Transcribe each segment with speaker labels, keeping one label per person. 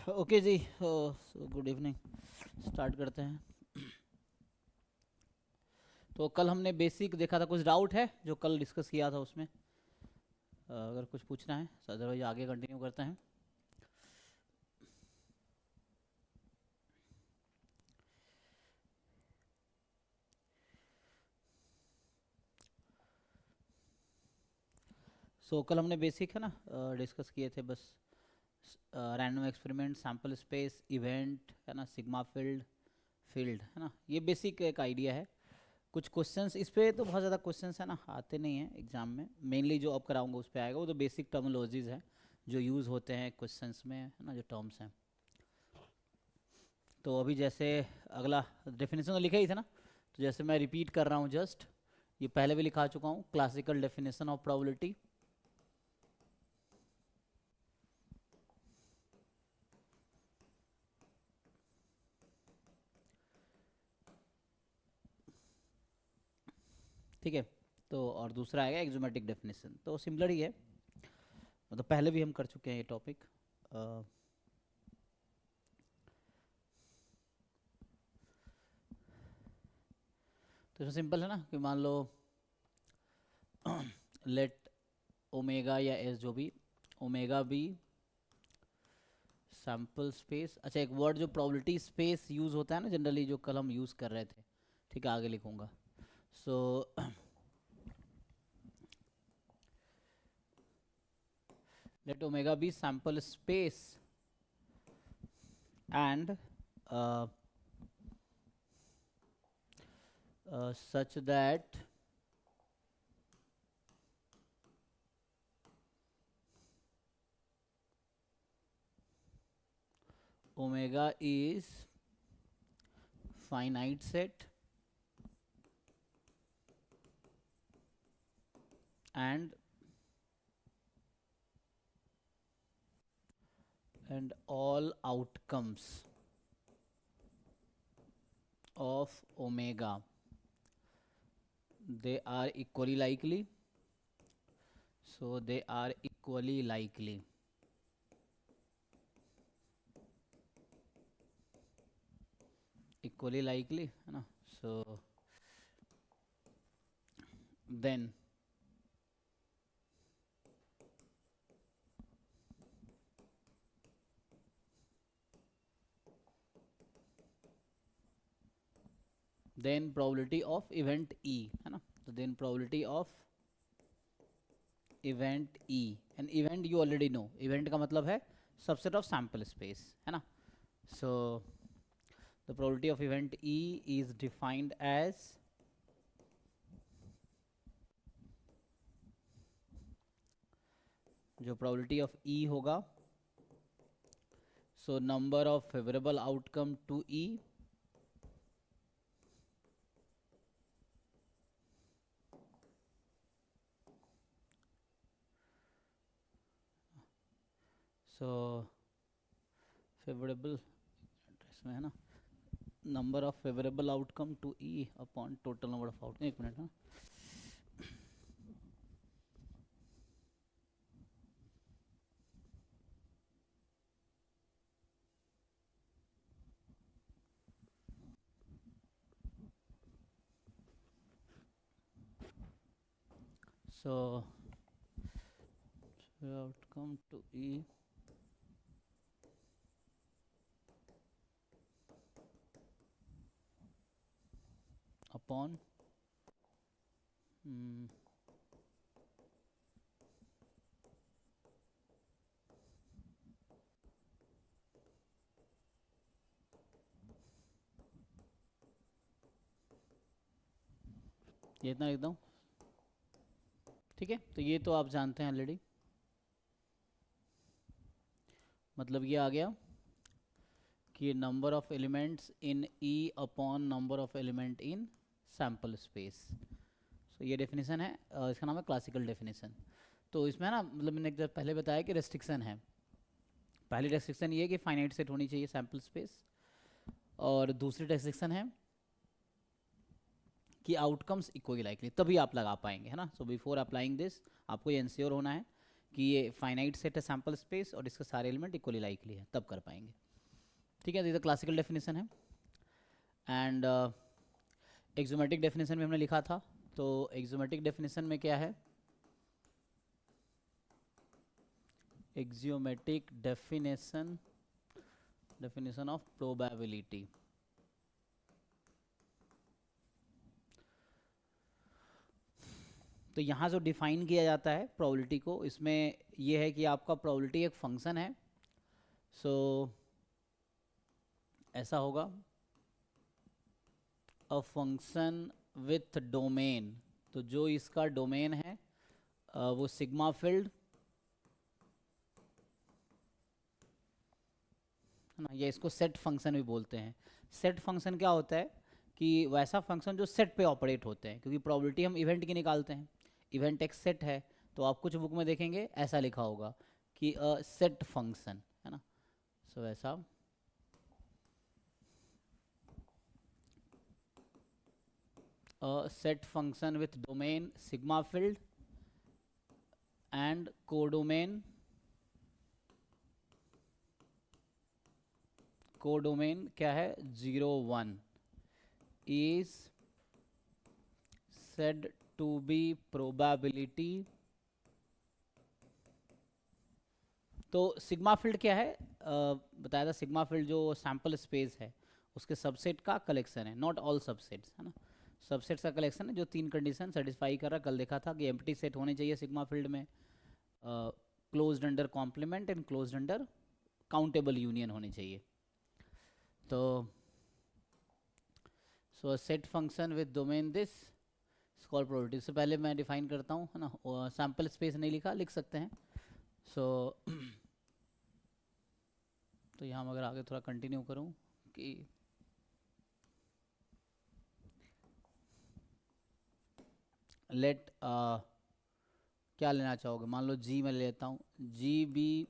Speaker 1: Okay जी, good evening. Start करते हैं। तो कल हमने बेसिक देखा था। कुछ डाउट है जो कल डिस्कस किया था उसमें? अगर कुछ पूछना है अदरवाइज आगे कंटिन्यू करते हैं। कल हमने बेसिक है ना डिस्कस किए थे बस। Random experiment, sample space, event है ना, सिग्मा फील्ड, फील्ड है ना, ये बेसिक एक आइडिया है। कुछ क्वेश्चंस इस पे तो बहुत ज़्यादा क्वेश्चंस है ना आते नहीं हैं एग्जाम में। मेनली जो अब कराऊंगा उस पे आएगा, वो तो बेसिक टर्मिनोलॉजीज हैं जो यूज़ होते हैं क्वेश्चंस में, है ना, जो टर्म्स हैं। तो अभी जैसे अगला डेफिनेशन तो लिखा ही था ना, तो जैसे मैं रिपीट कर रहा हूँ जस्ट, ये पहले भी लिखा चुका हूँ। Classical definition of probability. ठीक है। तो और दूसरा आएगा एक्सोमेटिक डेफिनेशन, तो सिमिलर ही है, मतलब पहले भी हम कर चुके हैं ये टॉपिक। तो इसमें सिंपल है ना कि मान लो लेट ओमेगा या एस जो भी, ओमेगा बी सैम्पल स्पेस। अच्छा, एक वर्ड जो प्रोबेबिलिटी स्पेस यूज़ होता है ना जनरली, जो कल हम यूज़ कर रहे थे, ठीक है, आगे लिखूंगा। सो let omega be sample space and such that omega is finite set and all outcomes of omega, they are equally likely. So they are equally likely. Equally likely है ना. So then probability of event E है ना. तो then probability of event E, and event you already know, event का मतलब है subset of sample space है ना. So the probability of event E is defined as जो probability of E होगा, so number of favorable outcome to E so favorable इसमें है ना, number of favorable outcome to E upon total number of outcome. एक minute हाँ. So outcome to E upon ये इतना एकदम ठीक है. तो ये तो आप जानते हैं ऑलरेडी, मतलब ये आ गया कि number of elements in E upon number of element in sample space. So ये डेफिनेशन है, इसका नाम है क्लासिकल डेफिनेशन. तो इसमें ना, मतलब मैंने जब पहले बताया कि रेस्ट्रिक्शन है. पहली रेस्ट्रिक्शन ये है कि फाइनाइट सेट होनी चाहिए सैम्पल स्पेस, और दूसरी रेस्ट्रिक्शन है कि आउटकम्स इक्वली लाइकली, तभी आप लगा पाएंगे है ना. सो बिफोर अप्लाइंग दिस आपको ये इंश्योर होना है कि ये फाइनाइट सेट है सैम्पल स्पेस और इसके सारे एलिमेंट इक्वली लाइकली है, तब कर पाएंगे। ठीक है, ये तो क्लासिकल डेफिनेशन है। एंड एक्सोमेटिक डेफिनेशन में हमने लिखा था, तो एक्सोमेटिक डेफिनेशन में क्या है, एक्सियोमेटिक डेफिनेशन ऑफ प्रोबेबिलिटी। तो यहाँ जो डिफाइन किया जाता है प्रोबेबिलिटी को, इसमें यह है कि आपका प्रोबेबिलिटी एक फंक्शन है। सो ऐसा होगा, अ फंक्शन विथ डोमेन, तो जो इसका डोमेन है वो सिग्मा फील्ड है ना, या इसको सेट फंक्शन भी बोलते हैं। सेट फंक्शन क्या होता है कि वैसा फंक्शन जो सेट पे ऑपरेट होते हैं, क्योंकि प्रोबेबिलिटी हम इवेंट की निकालते हैं, इवेंट एक सेट है, तो आप कुछ बुक में देखेंगे ऐसा लिखा होगा कि अ सेट फंक्शन है ना। सो ऐसा a set function with domain sigma filled and codomain क्या है 0 1 is said to be probability। तो सिग्मा फील्ड क्या है, बताया था, सिग्मा फील्ड जो सैम्पल स्पेस है उसके सबसेट का कलेक्शन है, नॉट ऑल सबसेट्स है ना, सबसेट्स का कलेक्शन है जो 3 कंडीशन सेटिस्फाई कर रहा। कल देखा था कि एम्प्टी सेट होने चाहिए सिग्मा फील्ड में, closed under complement and closed under countable union होनी चाहिए। तो so set function with domain this called probability. से पहले मैं डिफाइन करता हूँ है ना, सैम्पल स्पेस नहीं लिखा, लिख सकते हैं। सो तो यहाँ अगर आगे थोड़ा कंटिन्यू करूँ कि लेट क्या लेना चाहोगे, मान लो जी मैं ले लेता हूँ, G be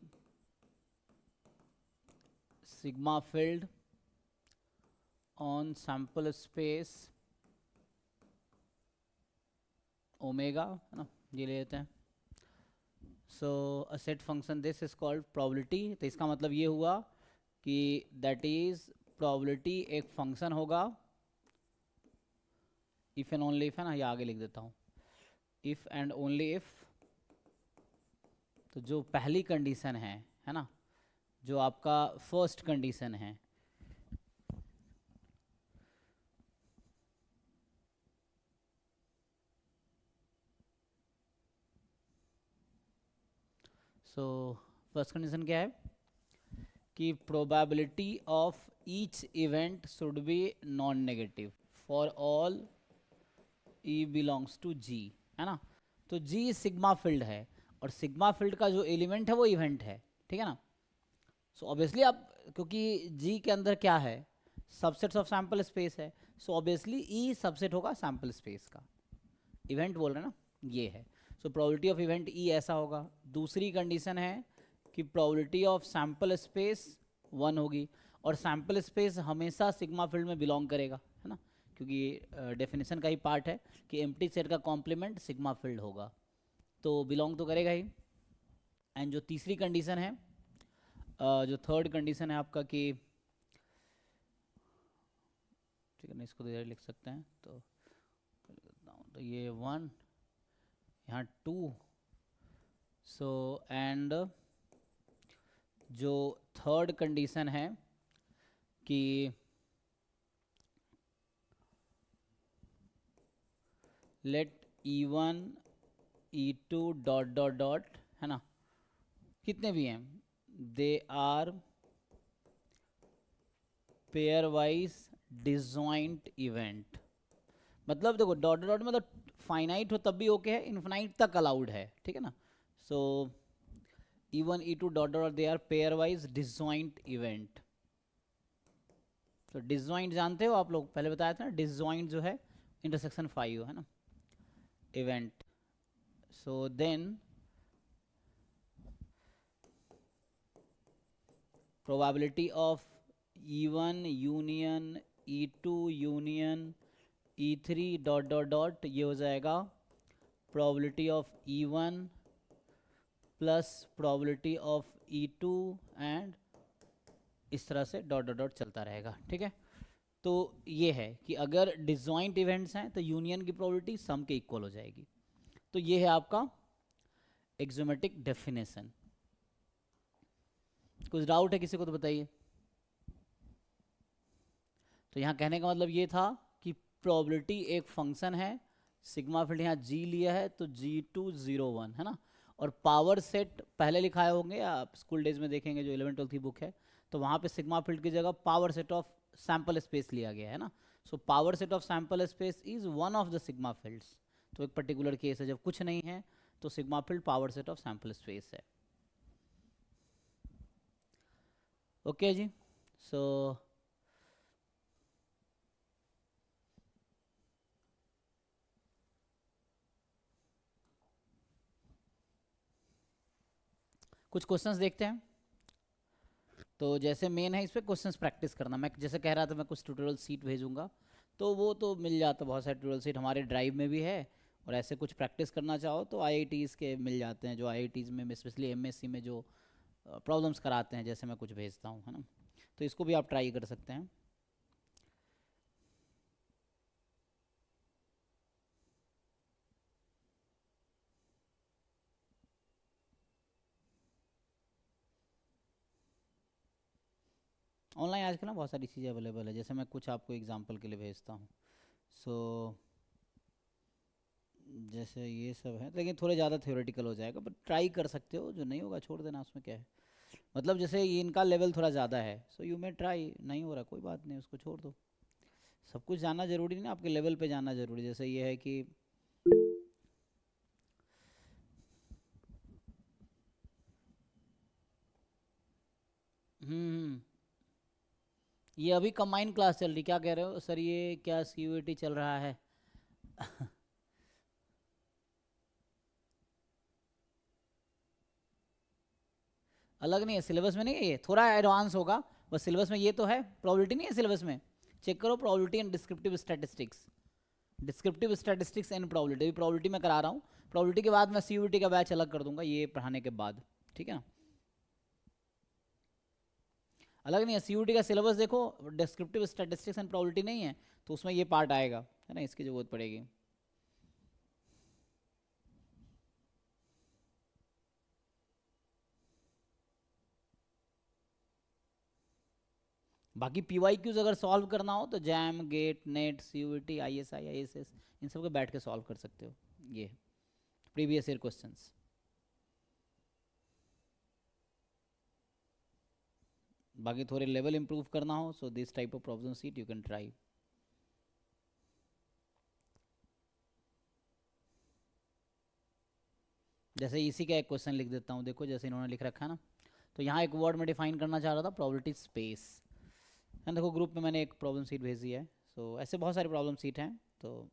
Speaker 1: sigma field on sample space omega है ना, ये ले लेते हैं। So a set function this is called probability. तो इसका मतलब ये हुआ कि दैट इज प्रोबेबिलिटी एक फंक्शन होगा, इफ एंड ओनली इफ है ना, ये आगे लिख देता हूँ, इफ एंड ओनली इफ। तो जो पहली कंडीशन है ना, जो आपका फर्स्ट कंडीशन है, सो फर्स्ट कंडीशन क्या है कि probability of each event should be non negative for all E belongs to G है ना। तो जी सिग्मा फील्ड है और सिग्मा फील्ड का जो एलिमेंट है वो इवेंट है, ठीक है ना। सो ऑब्वियसली आप, क्योंकि जी के अंदर क्या है, सबसेट्स ऑफ सैम्पल स्पेस है, सो ऑब्वियसली ई सबसेट होगा सैम्पल स्पेस का, इवेंट बोल रहे हैं ना, ये है। सो प्रोबेबिलिटी ऑफ इवेंट ई ऐसा होगा। दूसरी कंडीशन है कि प्रोबेबिलिटी ऑफ सैम्पल स्पेस 1 होगी, और सैम्पल स्पेस हमेशा सिग्मा फील्ड में बिलोंग करेगा है ना, क्योंकि डेफिनेशन का ही पार्ट है कि एम्प्टी सेट का कॉम्प्लीमेंट सिग्मा फील्ड होगा, तो बिलोंग तो करेगा ही। एंड जो तीसरी कंडीशन है, जो थर्ड कंडीशन है आपका कि, ठीक है ना, इसको तो लिख सकते हैं, तो ये 1 यहाँ 2। सो एंड जो थर्ड कंडीशन है कि late E1 E2 dot dot dot है ना, कितने भी हैं, they are pair wise disjoint event. मतलब देखो डॉट डॉट मतलब फाइनाइट हो तब भी ओके है, इन्फिनाइट तक अलाउड है, ठीक है ना। So E1 E2 dot dot they are pair wise disjoint event. तो डिसजॉइंट जानते हो आप लोग, पहले बताया था ना, डिसजॉइंट जो है इंटरसेक्शन 5 है ना event. So then probability of E1 union E2 union E3 dot dot dot, ये हो जाएगा probability of E1 plus probability of E2 and इस तरह से डॉट डॉट डॉट चलता रहेगा, ठीक है। तो ये है कि अगर डिसजॉइंट इवेंट्स हैं तो यूनियन की प्रोबेबिलिटी सम के इक्वल हो जाएगी। तो ये है आपका एक्सोमेटिक डेफिनेशन। कुछ डाउट है किसी को तो बताइए। तो यहाँ कहने का मतलब ये था कि प्रोबेबिलिटी एक फंक्शन है, सिग्मा फील्ड यहाँ जी लिया है तो G201 है ना, और पावर सेट पहले लिखाए होंगे, आप स्कूल डेज में देखेंगे जो 11th 12th की बुक है, तो वहाँ पे सिग्मा फील्ड की जगह power set of sample space लिया गया है ना। So power set of sample space is one of the sigma fields. तो एक पर्टिकुलर केस है जब कुछ नहीं है तो sigma field power set of sample space है। ओके जी, सो कुछ क्वेश्चंस देखते हैं। तो जैसे मेन है इस पर क्वेश्चंस प्रैक्टिस करना। मैं जैसे कह रहा था मैं कुछ ट्यूटोरियल सीट भेजूंगा, तो वो तो मिल जाता, बहुत सारे ट्यूटोरियल सीट हमारे ड्राइव में भी है। और ऐसे कुछ प्रैक्टिस करना चाहो तो आईआईटीज़ के मिल जाते हैं, जो आईआईटीज़ में स्पेशली एमएससी में जो प्रॉब्लम्स कराते हैं, जैसे मैं कुछ भेजता हूँ, है ना। तो इसको भी आप ट्राई कर सकते हैं। ऑनलाइन आजकल ना बहुत सारी चीज़ें अवेलेबल है, जैसे मैं कुछ आपको एग्जांपल के लिए भेजता हूँ। सो जैसे ये सब है, लेकिन थोड़े ज़्यादा थ्योरेटिकल हो जाएगा, बट ट्राई कर सकते हो, जो नहीं होगा छोड़ देना, उसमें क्या है। मतलब जैसे ये इनका लेवल थोड़ा ज़्यादा है, सो यू मे ट्राई, नहीं हो रहा कोई बात नहीं, उसको छोड़ दो। सब कुछ जानना ज़रूरी नहीं ना, आपके लेवल पे जानना ज़रूरी। जैसे ये है कि ये अभी कंबाइन क्लास चल रही, क्या कह रहे हो सर, ये क्या सीयूईटी चल रहा है? अलग नहीं है, सिलेबस में नहीं है, ये थोड़ा एडवांस होगा, बस सिलेबस में ये तो है। प्रोबेबिलिटी नहीं है सिलेबस में, चेक करो probability and descriptive statistics, descriptive statistics and probability. Probability में करा रहा हूँ, प्रोबेबिलिटी के बाद मैं सीयूईटी का बैच अलग कर दूंगा ये पढ़ाने के बाद, ठीक है ना। अलग नहीं है, सीयूईटी का सिलेबस देखो, डिस्क्रिप्टिव स्टैटिस्टिक्स एंड प्रोबेबिलिटी नहीं है, तो उसमें ये पार्ट आएगा, है ना, इसकी जरूरत पड़ेगी। बाकी पीवाईक्यूज अगर सॉल्व करना हो तो JAM, GATE, NET, CUET, ISI, ISS, इन सब को बैठ के सॉल्व कर सकते हो, ये प्रीवियस ईयर क्वेश्चंस। बाकी थोड़े लेवल इंप्रूव करना हो, so this type of problem sheet you can try. जैसे इसी का एक क्वेश्चन लिख देता हूँ, देखो जैसे इन्होंने लिख रखा है ना। तो यहाँ एक वर्ड में डिफाइन करना चाह रहा था, प्रोबेबिलिटी स्पेस है। देखो ग्रुप में मैंने एक प्रॉब्लम सीट भेजी है, सो ऐसे बहुत सारे प्रॉब्लम सीट हैं। तो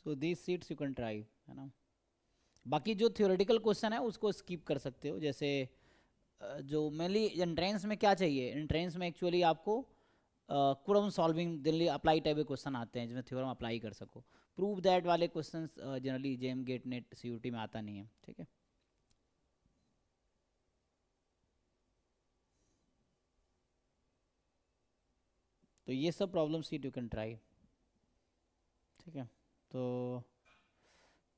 Speaker 1: so this seats you can try, है ना। बाकी जो थियोरेटिकल क्वेश्चन है उसको स्किप कर सकते हो, जैसे जो मेनली एंट्रेंस में क्या चाहिए, एंट्रेंस में एक्चुअली आपको problem solving generally apply type के क्वेश्चन आते हैं जिसमें थ्योरम अप्लाई कर सको। प्रूव दैट वाले question generally JAM GATE NET CUET में आता नहीं है, ठीक है। तो ये सब problem sheet you can try, ठीक है। तो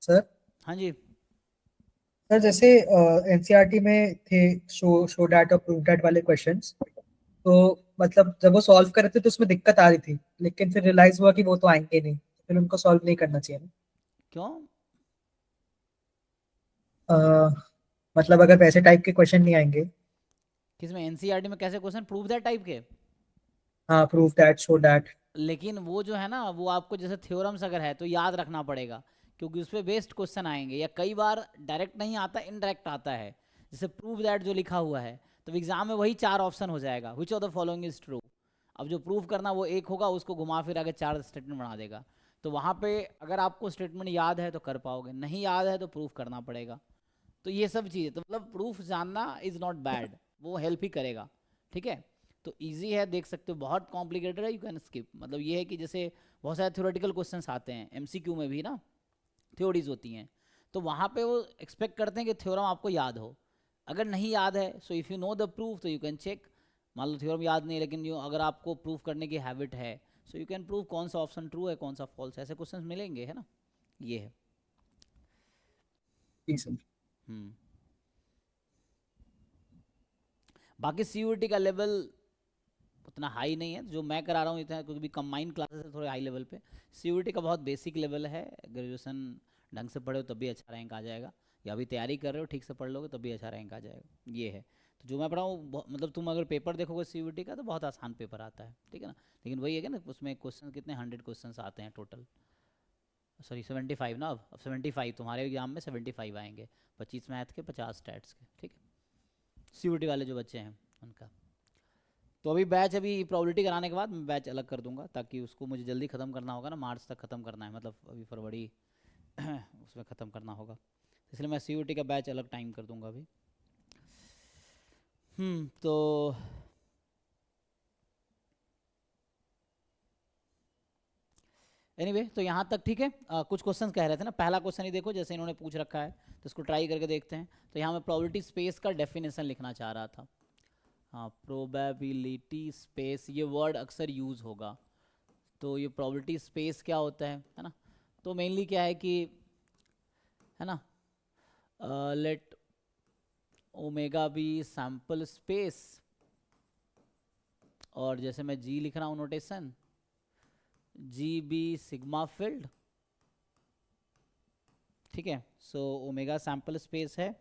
Speaker 2: सर
Speaker 1: हाँ जी,
Speaker 2: सर जैसे एनसीईआरटी में थे शो डैट और प्रूव डैट वाले क्वेश्चंस, तो मतलब जब वो सॉल्व कर रहे थे तो उसमें दिक्कत आ रही थी, लेकिन फिर रियलाइज हुआ कि वो तो आएंगे नहीं, फिर उनको सॉल्व नहीं करना चाहिए ना।
Speaker 1: क्यों?
Speaker 2: अ, मतलब अगर वैसे टाइप के क्वेश्चन नहीं आएंगे।
Speaker 1: किसमें, एनसीईआरटी में कैसे क्वेश्चन प्रूव दैट टाइप के?
Speaker 2: हाँ, प्रूव दैट, शो डैट।
Speaker 1: लेकिन वो जो है ना, वो आपको जैसे थ्योरम्स अगर है तो याद रखना पड़ेगा, क्योंकि उस पर बेस्ड क्वेश्चन आएंगे, या कई बार डायरेक्ट नहीं आता, इनडायरेक्ट आता है। जैसे प्रूव दैट जो लिखा हुआ है, तो एग्जाम में वही 4 ऑप्शन हो जाएगा, which of the following is true. अब जो प्रूव करना वो एक होगा, उसको घुमा फिरा के 4 स्टेटमेंट बना देगा। तो वहाँ पे अगर आपको स्टेटमेंट याद है तो कर पाओगे, नहीं याद है तो प्रूफ करना पड़ेगा। तो ये सब चीज़ें, तो मतलब प्रूफ जानना इज़ नॉट बैड, वो हेल्प ही करेगा, ठीक है। तो इजी है, देख सकते हो, बहुत कॉम्प्लिकेटेड है, यू कैन स्किप। मतलब ये है कि जैसे बहुत सारे थ्योरेटिकल क्वेश्चंस आते हैं एमसीक्यू में भी ना, थ्योरीज होती हैं, तो वहाँ पे वो एक्सपेक्ट करते हैं कि थ्योरम आपको याद हो। अगर नहीं याद है, so if you know the proof तो यू कैन चेक। मान लो थ्योरम याद नहीं है, लेकिन यू अगर आपको प्रूफ करने की हैबिट है, सो यू कैन प्रूव कौन सा ऑप्शन ट्रू है कौन सा फॉल्स है, ऐसे क्वेश्चंस मिलेंगे, है ना। ये है।
Speaker 2: जी सर।
Speaker 1: हम्म। बाकी सीयूटी का लेवल उतना हाई नहीं है जो मैं करा रहा हूँ इतना, क्योंकि कंबाइंड क्लासेस है थोड़े हाई लेवल पे। सीयूटी का बहुत बेसिक लेवल है, ग्रेजुएशन ढंग से पढ़े हो तब भी अच्छा रैंक आ जाएगा, या अभी तैयारी कर रहे हो ठीक से पढ़ लोगे तब भी अच्छा रैंक आ जाएगा, ये है। तो जो मैं पढ़ा हूँ मतलब तुम अगर पेपर देखोगे सीयूटी का तो बहुत आसान पेपर आता है, ठीक है ना। लेकिन वही है कि ना, उसमें क्वेश्चन कितने 100 क्वेश्चन आते हैं टोटल, सॉरी 75 ना, अब 75 तुम्हारे एग्जाम में 75 आएंगे, 25 मैथ के 50 स्टैट्स के, ठीक है। सीयूटी वाले जो बच्चे हैं उनका। तो अभी बैच, अभी प्रोबेबिलिटी कराने के बाद मैं बैच अलग कर दूंगा, ताकि उसको मुझे जल्दी ख़त्म करना होगा ना, मार्च तक ख़त्म करना है, मतलब अभी फरवरी उसमें ख़त्म करना होगा, इसलिए मैं सीयूटी का बैच अलग टाइम कर दूंगा अभी। तो एनीवे तो यहाँ तक ठीक है। कुछ क्वेश्चंस कह रहे थे ना, पहला क्वेश्चन ही देखो, जैसे इन्होंने पूछ रखा है तो इसको ट्राई करके देखते हैं। तो यहाँ मैं प्रोबेबिलिटी स्पेस का डेफिनेशन लिखना चाह रहा था। हाँ, प्रोबेबिलिटी स्पेस, ये वर्ड अक्सर यूज़ होगा। तो ये प्रोबेबिलिटी स्पेस क्या होता है ना। तो मेनली क्या है कि, है ना, let omega be sample space, और जैसे मैं जी लिख रहा हूँ notation, G be sigma field, ठीक है। सो ओमेगा सैम्पल स्पेस है,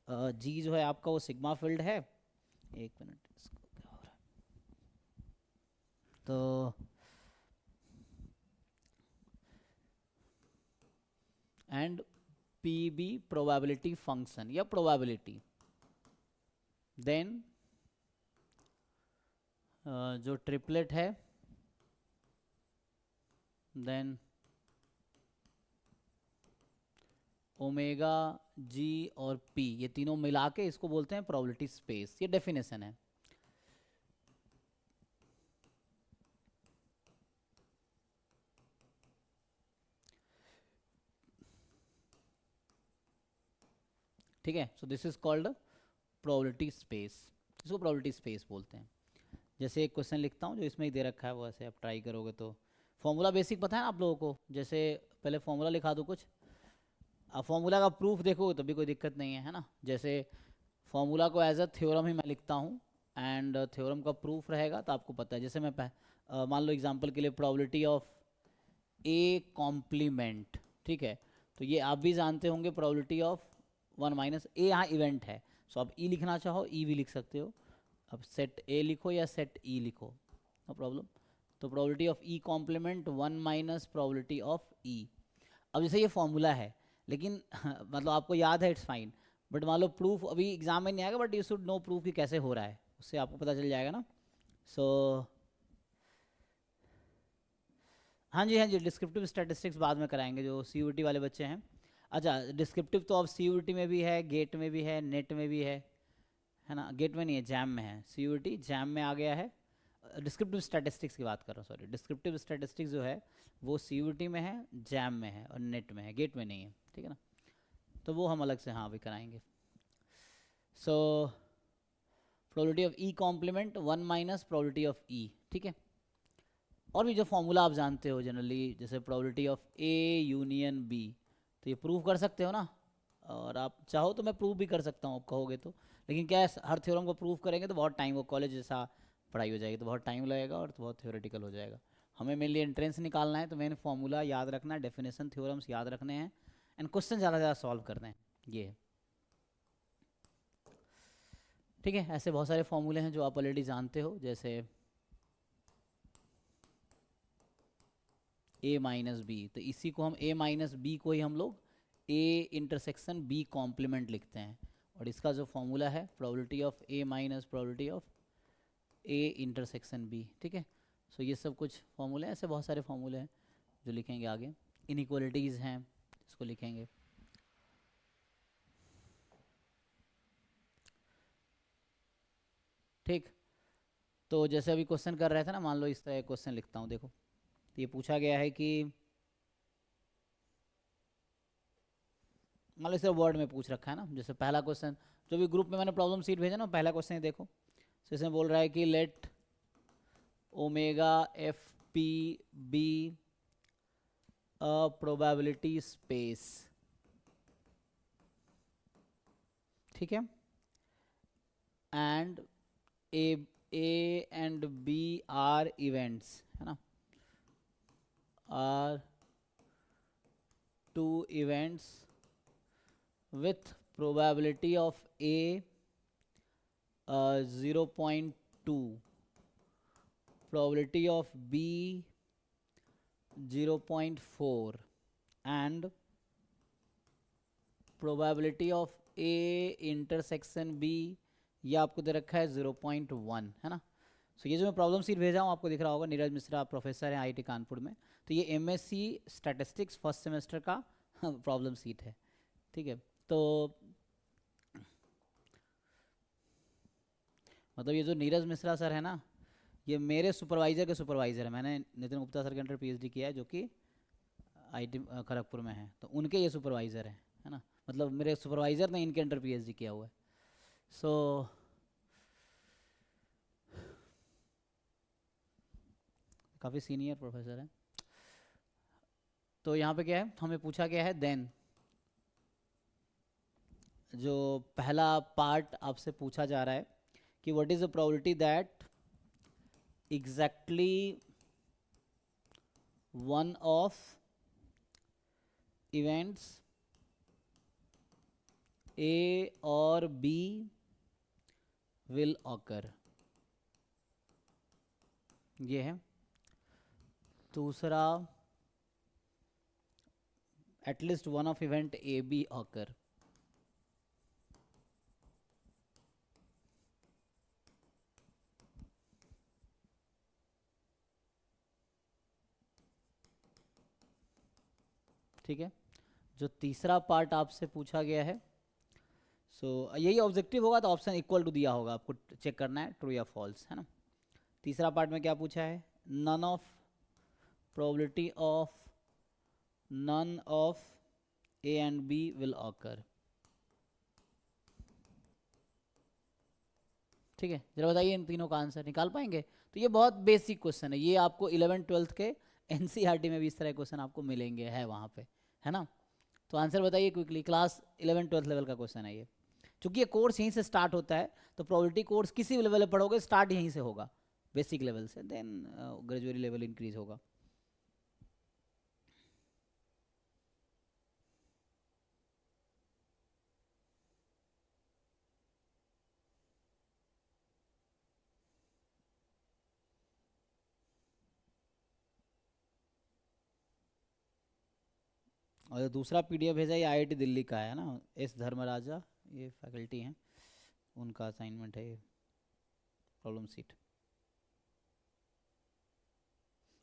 Speaker 1: जी जो है आपका वो सिग्मा फील्ड है। एक मिनट, इसको क्या हो रहा है, तो and P be probability function या प्रोबेबिलिटी, देन जो ट्रिपलेट है, देन ओमेगा जी और पी, ये तीनों मिला के इसको बोलते हैं प्रोबेबिलिटी स्पेस, ये डेफिनेशन है। ठीक है, सो this is called probability space, इसको प्रोबेबिलिटी स्पेस बोलते हैं। जैसे एक क्वेश्चन लिखता हूँ जो इसमें ही दे रखा है, वो ऐसे आप ट्राई करोगे तो फॉर्मूला बेसिक पता है ना आप लोगों को, जैसे पहले फॉर्मूला लिखा दो कुछ, आप फॉर्मूला का प्रूफ देखोगे तभी कोई दिक्कत नहीं है ना। जैसे फॉर्मूला को एज अ थ्योरम ही मैं लिखता हूँ, एंड थ्योरम का प्रूफ रहेगा तो आपको पता है। जैसे मैं मान लो एग्जांपल के लिए प्रोबेबिलिटी ऑफ ए कॉम्प्लीमेंट, ठीक है। तो ये आप भी जानते होंगे, प्रोबेबिलिटी ऑफ 1 माइनस ए, यहाँ इवेंट है, सो आप ई लिखना चाहो ई भी लिख सकते हो। अब सेट ए लिखो या सेट ई लिखो, नो प्रॉब्लम। तो probability of E complement 1 minus probability of E. अब जैसे ये फॉर्मूला है, लेकिन मतलब आपको याद है, इट्स फाइन, बट मान लो प्रूफ अभी एग्जाम में नहीं आएगा, but you should know proof कि कैसे हो रहा है, उससे आपको पता चल जाएगा ना। सो हाँ जी हाँ जी, डिस्क्रिप्टिव स्टैटिस्टिक्स बाद में कराएंगे जो CUET वाले बच्चे हैं। अच्छा, डिस्क्रिप्टिव तो अब CUET में भी है, गेट में भी है, नेट में भी है ना। गेट में नहीं है, जैम में है। CUET जैम में आ गया है। डिस्क्रिप्टिव स्टैटिस्टिक्स की बात कर रहा हूँ, सॉरी। डिस्क्रिप्टिव स्टैटिस्टिक्स जो है वो CUET में है, जैम में है और नेट में है, गेट में नहीं है, ठीक है ना। तो वो हम अलग से हाँ भी कराएंगे। So probability of E complement 1 minus probability of E, ठीक है। और भी जो फॉर्मूला आप जानते हो जनरली, जैसे probability of A union B, तो ये प्रूव कर सकते हो ना। और आप चाहो तो मैं प्रूव भी कर सकता हूँ, आप कहोगे तो। लेकिन क्या है, हर थ्योरम को प्रूव करेंगे तो बहुत टाइम, वो कॉलेज जैसा पढ़ाई हो जाएगी तो बहुत टाइम लगेगा और तो बहुत थ्योरेटिकल हो जाएगा। हमें मेनली एंट्रेंस निकालना है, तो मेन फॉर्मूला याद रखना है, डेफिनेशन थ्योरम्स याद रखने हैं एंड क्वेश्चन ज़्यादा से ज़्यादा सॉल्व करने हैं, ये है, ठीक है। ऐसे बहुत सारे फॉर्मूले हैं जो आप ऑलरेडी जानते हो, जैसे a माइनस बी, तो इसी को हम a माइनस बी को ही हम लोग a इंटरसेक्शन b कॉम्प्लीमेंट लिखते हैं। और इसका जो फॉर्मूला है probability of a minus probability of a intersection b, ठीक है। सो ये सब कुछ फॉर्मूले हैं, ऐसे बहुत सारे फॉर्मूले हैं जो लिखेंगे आगे। इनइक्वालिटीज़ हैं, इसको लिखेंगे, ठीक। तो जैसे अभी क्वेश्चन कर रहे थे ना, मान लो इस तरह क्वेश्चन लिखता हूँ, देखो। तो ये पूछा गया है कि मान लो इसे वर्ड में पूछ रखा है ना, जैसे पहला क्वेश्चन जो भी ग्रुप में मैंने प्रॉब्लम सीट भेजा ना, पहला क्वेश्चन देखो। तो इसमें बोल रहा है कि let omega F P be a probability space, ठीक है। And A and B are events, है ना, are two events with probability of A 0.2, probability of B 0.4 and probability of A intersection B, ये आपको दे रखा है 0.1, है ना। सो ये जो मैं प्रॉब्लम सीट भेजा हूँ आपको दिख रहा होगा, नीरज मिश्रा प्रोफेसर हैं IIT कानपुर में। तो ये MSc स्टैटिस्टिक्स फर्स्ट सेमेस्टर का प्रॉब्लम सीट है, ठीक है। तो मतलब ये जो नीरज मिश्रा सर है ना, ये मेरे सुपरवाइज़र के सुपरवाइज़र है। मैंने नितिन गुप्ता सर के अंडर PhD किया है, जो कि IIT खड़गपुर में है, तो उनके ये सुपरवाइज़र हैं, है ना। मतलब मेरे सुपरवाइज़र ने इनके अंडर PhD किया हुआ है। सो काफ़ी सीनियर प्रोफेसर है। तो यहाँ पे क्या है, हमें पूछा गया है देन, जो पहला पार्ट आपसे पूछा जा रहा है कि what is the probability that exactly one of events A और B will occur, ये है। दूसरा, at least one of event A B occur, ठीक है। जो तीसरा पार्ट आपसे पूछा गया है, सो यही ऑब्जेक्टिव होगा, तो ऑप्शन इक्वल टू दिया होगा, आपको चेक करना है ट्रू या फॉल्स, है ना। तीसरा पार्ट में क्या पूछा है, none of probability of none of A and B will occur, ठीक है। जरा बताइए इन तीनों का आंसर निकाल पाएंगे। तो ये बहुत बेसिक क्वेश्चन है, ये आपको 11th-12th के NCERT में भी इस तरह क्वेश्चन आपको मिलेंगे, है वहाँ पे, है ना। तो आंसर बताइए क्विकली, क्लास 11th-12th लेवल का क्वेश्चन है ये। चूंकि ये कोर्स यहीं से स्टार्ट होता है, तो प्रोबेबिलिटी कोर्स किसी भी लेवल पे पढ़ोगे, स्टार्ट यहीं से होगा, बेसिक लेवल से, देन ग्रेजुअली लेवल इंक्रीज होगा। और जो दूसरा PDF भेजा ये IIT दिल्ली का है ना, S धर्मराजा, ये फैकल्टी हैं, उनका असाइनमेंट है ये प्रॉब्लम सीट।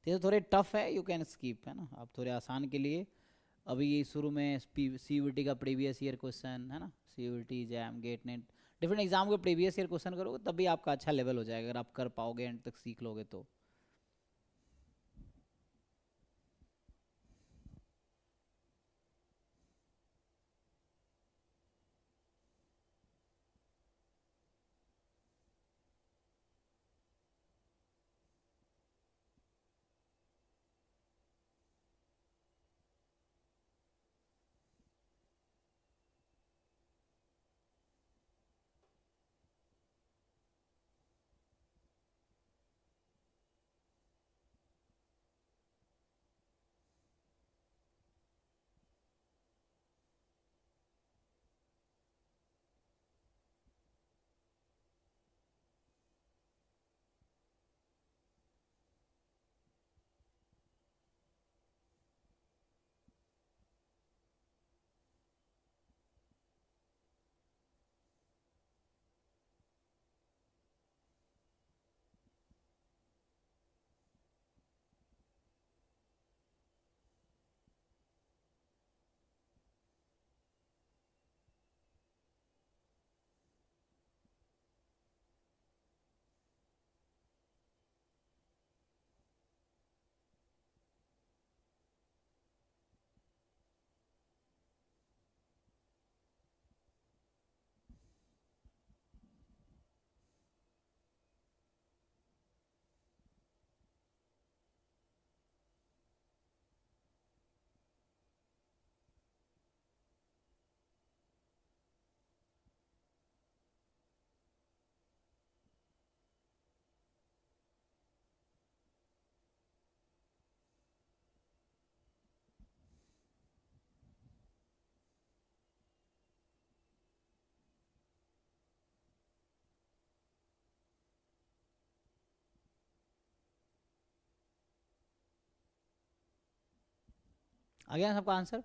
Speaker 1: ये तो थोड़े टफ है, यू कैन स्कीप, है ना। अब थोड़े आसान के लिए, अभी ये शुरू में CUET का प्रीवियस ईयर क्वेश्चन है ना, CUET JAM GATE NET different exam के प्रीवियस ईयर क्वेश्चन करोगे तब भी आपका अच्छा लेवल हो जाएगा, अगर आप कर पाओगे एंड तक सीख लोगे तो। आ गया ना सबका आंसर,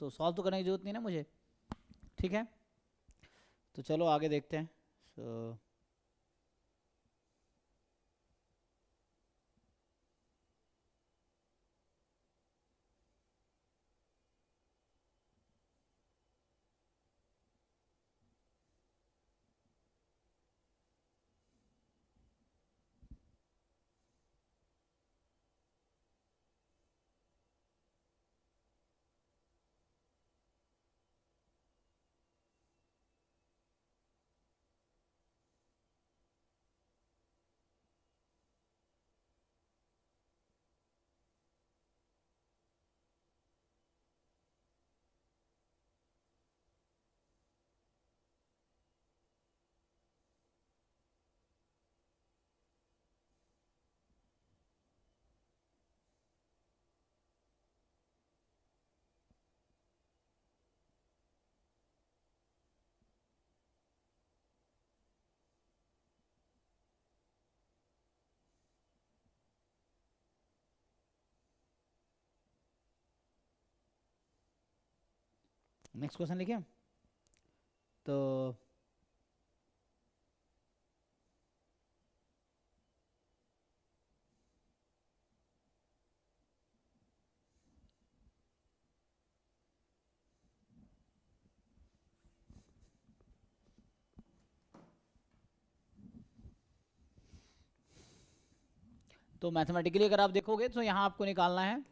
Speaker 1: तो सॉल्व तो करने की जरूरत नहीं ना मुझे, ठीक है। तो चलो आगे देखते हैं। सो नेक्स्ट क्वेश्चन लिखे तो, मैथमेटिकली अगर आप देखोगे तो यहाँ आपको निकालना है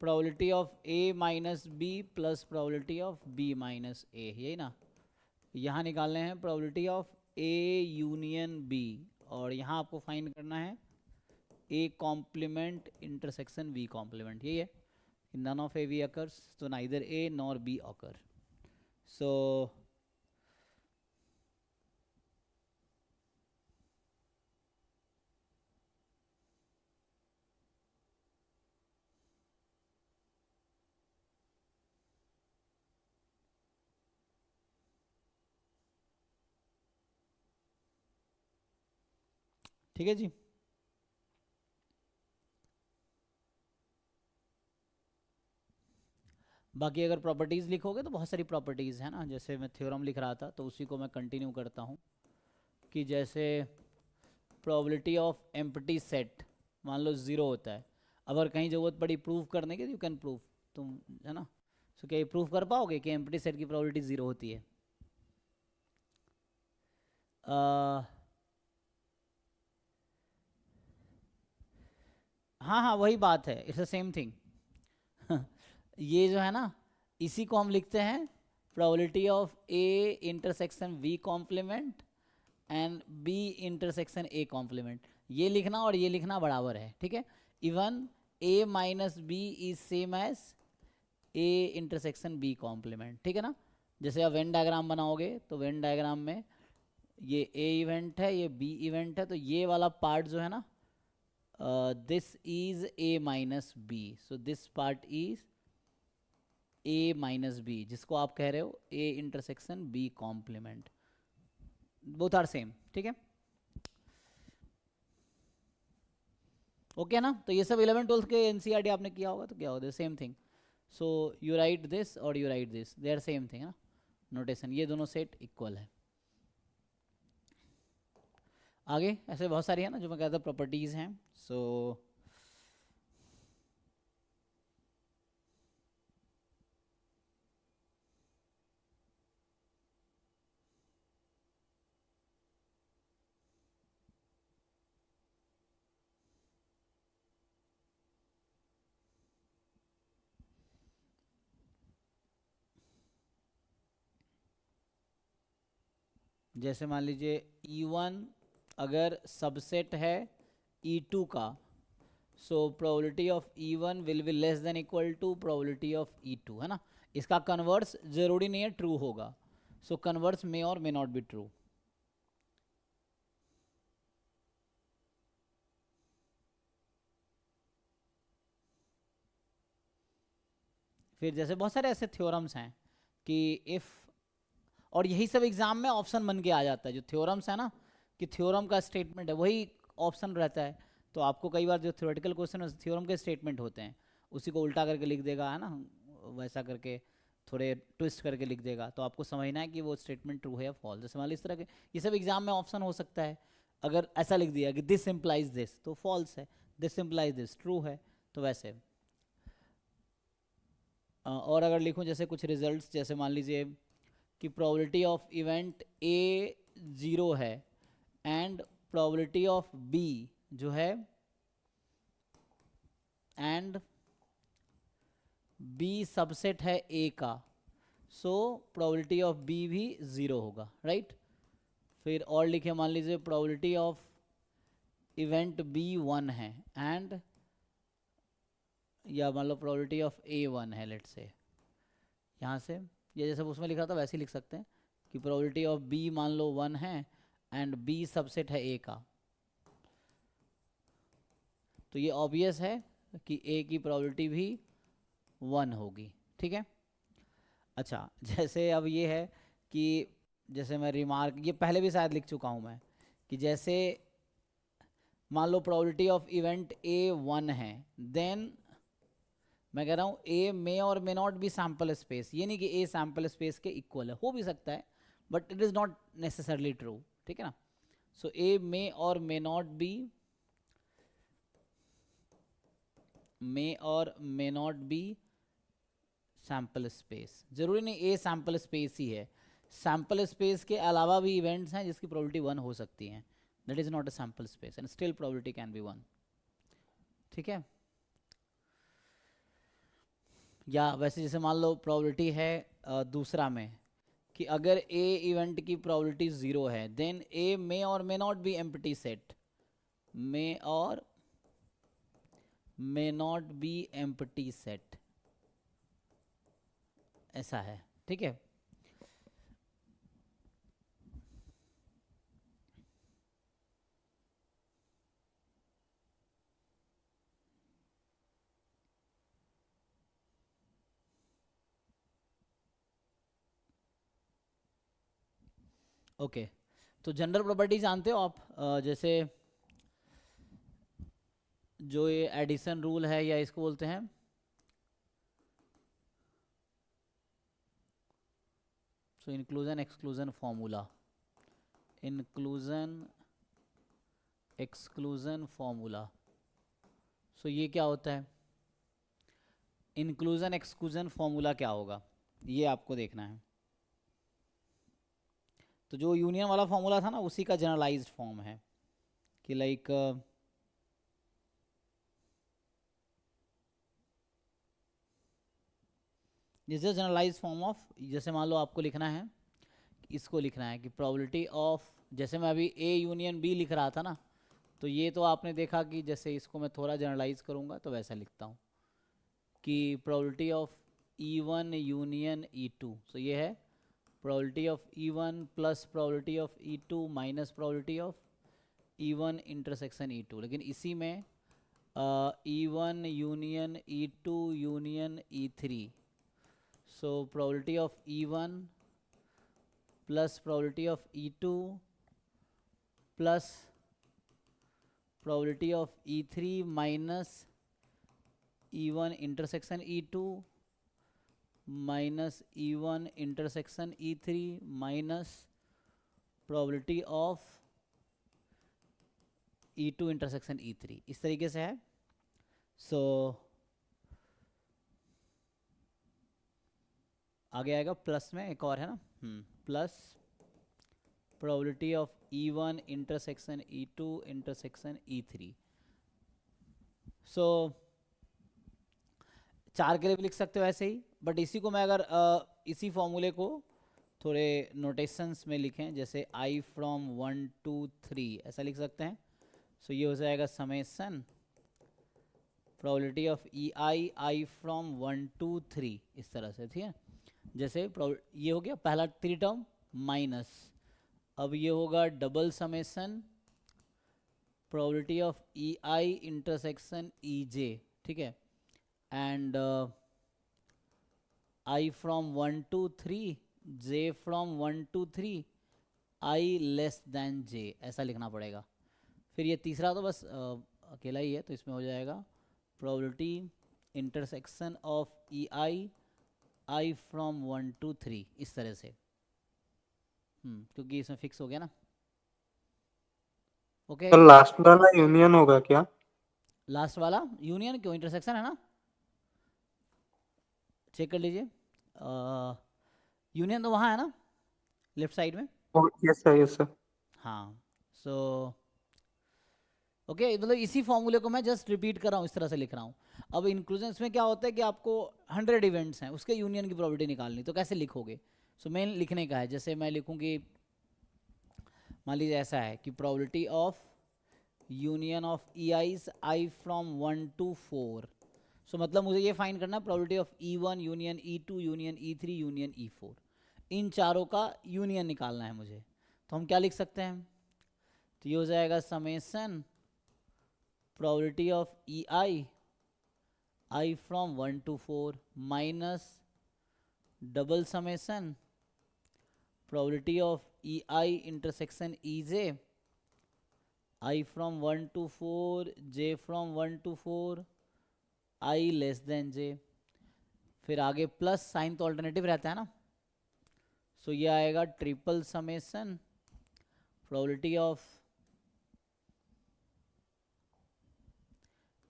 Speaker 1: probability of A minus B plus probability of B minus A, यही ना। यहाँ निकालने हैं probability of A union B, और यहाँ आपको फाइंड करना है A complement intersection B complement, यही है। None of A B occurs, so neither A nor B occur. So ठीक है जी। बाकी अगर प्रॉपर्टीज़ लिखोगे तो बहुत सारी प्रॉपर्टीज़ है ना, जैसे मैं थ्योरम लिख रहा था तो उसी को मैं कंटिन्यू करता हूँ कि जैसे प्रोबेबिलिटी ऑफ एम्प्टी सेट, मान लो 0 होता है, अगर कहीं ज़रूरत पड़ी प्रूव करने की, यू कैन प्रूव, तुम है ना। सो क्या ये प्रूव कर पाओगे कि एम्प्टी सेट की प्रोबेबिलिटी 0 होती है? हाँ हाँ वही बात है, इट्स द सेम थिंग। ये जो है ना, इसी को हम लिखते हैं probability of A intersection B complement and B intersection A complement. ये लिखना और ये लिखना बराबर है, ठीक है। Even A minus B is same as A intersection B complement, ठीक है ना। जैसे आप वेन डायग्राम बनाओगे तो वेन डायग्राम में ये ए इवेंट है, ये बी इवेंट है, तो ये वाला पार्ट जो है ना, this is A minus B, so this part is A minus B, जिसको आप कह रहे हो A intersection B complement, both are same, ठीक है। ओके ना, तो ये सब 11 12 के एनसीईआरटी आपने किया होगा, तो क्या होगा, same thing. So you write this और you write this, they are same thing ना, नोटेशन, ये दोनों सेट इक्वल है। आगे ऐसे बहुत सारी है ना जो मैं कहता हूँ प्रॉपर्टीज हैं। सो जैसे मान लीजिए E1 अगर सबसेट है E2 का, so probability of E1 will be less than equal to probability of E2, है ना। इसका कन्वर्स जरूरी नहीं है ट्रू होगा, सो कन्वर्स मे और मे नॉट बी ट्रू। फिर जैसे बहुत सारे ऐसे थ्योरम्स हैं कि इफ़, और यही सब एग्जाम में ऑप्शन बन के आ जाता है, जो थ्योरम्स है ना, कि थ्योरम का स्टेटमेंट है वही ऑप्शन रहता है। तो आपको कई बार जो थ्योरेटिकल क्वेश्चन थ्योरम के स्टेटमेंट होते हैं, उसी को उल्टा करके लिख देगा, है ना, वैसा करके थोड़े ट्विस्ट करके लिख देगा, तो आपको समझना है कि वो स्टेटमेंट ट्रू है या फॉल्स। जैसे मान लीजिए इस तरह के ये सब एग्जाम में ऑप्शन हो सकता है। अगर ऐसा लिख दिया कि दिस इम्प्लाइज दिस, तो फॉल्स है, दिस इम्प्लाइज दिस ट्रू है, तो वैसे। और अगर लिखूं जैसे कुछ रिजल्ट्स, जैसे मान लीजिए कि प्रोबेबिलिटी ऑफ इवेंट ए 0 है एंड प्रोबेबिलिटी ऑफ बी जो है, एंड बी सबसेट है ए का, सो प्रोबेबिलिटी ऑफ बी भी 0 होगा, राइट। फिर और लिखे, मान लीजिए प्रोबेबिलिटी ऑफ इवेंट बी 1 है एंड, या मान लो प्रोबेबिलिटी ऑफ ए 1 है, लेट से यहाँ से ये जैसे उसमें लिखा था वैसे ही लिख सकते हैं कि प्रोबेबिलिटी ऑफ बी मान लो 1 है एंड बी सबसेट है ए का, तो ये ऑब्वियस है कि ए की प्रोबेबिलिटी भी 1 होगी, ठीक है। अच्छा, जैसे अब ये है कि जैसे मैं रिमार्क, ये पहले भी शायद लिख चुका हूँ मैं, कि जैसे मान लो प्रोबेबिलिटी ऑफ इवेंट ए 1 है, देन मैं कह रहा हूँ ए मे और may not B sample space, ये नहीं कि ए सैम्पल स्पेस के इक्वल है, हो भी सकता है but it is not necessarily true, ठीक है ना। सो ए मे और मे नॉट बी, मे और may not B sample space, जरूरी नहीं ए सैम्पल स्पेस ही है, सैम्पल स्पेस के अलावा भी इवेंट्स हैं जिसकी प्रोबेबिलिटी 1 हो सकती है, that is not a sample space and still probability can be 1, ठीक है। या वैसे जैसे मान लो प्रोबेबिलिटी है दूसरा में कि अगर ए इवेंट की प्रोबेबिलिटी 0 है, देन ए मे और may not be empty set, may और may not be empty set, ऐसा है, ठीक है। ओके, तो जनरल प्रॉपर्टी जानते हो आप, जैसे जो ये एडिशन रूल है, या इसको बोलते हैं so inclusion exclusion formula, inclusion exclusion formula, so ये क्या होता है, इंक्लूजन एक्सक्लूजन फॉर्मूला क्या होगा, ये आपको देखना है। तो जो यूनियन वाला फॉर्मूला था ना, उसी का जनरलाइज्ड फॉर्म है कि like this is generalized form of, जैसे मान लो आपको लिखना है, इसको लिखना है कि प्रोबेबिलिटी ऑफ, जैसे मैं अभी ए यूनियन बी लिख रहा था ना, तो ये तो आपने देखा कि जैसे इसको मैं थोड़ा जनरलाइज करूँगा तो वैसा लिखता हूँ कि probability of E1 union E2, सो ये है probability of E1 plus probability of E2 minus probability of E1 intersection E2, लेकिन इसी में E1 union E2 union E3, so probability of E1 plus probability of E2 plus probability of E3 minus E1 intersection E2 minus E1 intersection E3 minus probability of E2 intersection E3, इस तरीके से है। सो आगे आएगा plus में एक और है ना, plus probability of E1 intersection E2 intersection E3। सो चार के लिए भी लिख सकते हो ऐसे ही, बट इसी को मैं अगर इसी फॉर्मूले को थोड़े नोटेशंस में लिखें, जैसे I फ्रॉम 1 to 3 ऐसा लिख सकते हैं। सो ये हो जाएगा summation probability of I from 1 to 3, इस तरह से, ठीक है। जैसे ये हो गया पहला 3 टर्म माइनस, अब ये होगा double summation probability of I intersection EJ, ठीक है, and I from 1 to 3 J from 1 to 3 I less than J, ऐसा लिखना पड़ेगा। फिर ये तीसरा तो बस अकेला ही है, तो इसमें हो जाएगा probability intersection of I from 1 to 3, इस तरह से, क्योंकि इसमें फिक्स हो गया ना। ओके,
Speaker 3: तो लास्ट वाला यूनियन होगा क्या?
Speaker 1: लास्ट वाला यूनियन क्यों, इंटरसेक्शन है ना, चेक कर लीजिए। यूनियन तो वहाँ है ना लेफ्ट साइड में।
Speaker 3: Yes sir, yes sir.
Speaker 1: हाँ, सो ओके, मतलब इसी फॉर्मूले को मैं जस्ट रिपीट कर रहा हूँ, इस तरह से लिख रहा हूँ। अब इंक्लूजन में क्या होता है कि आपको 100 इवेंट्स हैं, उसके यूनियन की प्रोबेबिलिटी निकालनी, तो कैसे लिखोगे। सो मेन लिखने का है, जैसे मैं लिखूँ कि मान लीजिए ऐसा है कि probability of union of EIs I from 1 to 4, सो मतलब मुझे ये फाइंड करना है probability of E1 union E2 union E3 union E4, इन चारों का यूनियन निकालना है मुझे। तो हम क्या लिख सकते हैं, तो ये हो जाएगा summation probability of I from 1 to 4 minus double summation probability of I intersection EJ I from 1 to 4 J from 1 to 4 I less than J, फिर आगे प्लस साइन तो ऑल्टरनेटिव रहता है ना, सो ये आएगा ट्रिपल समेसन प्रोबेबिलिटी ऑफ,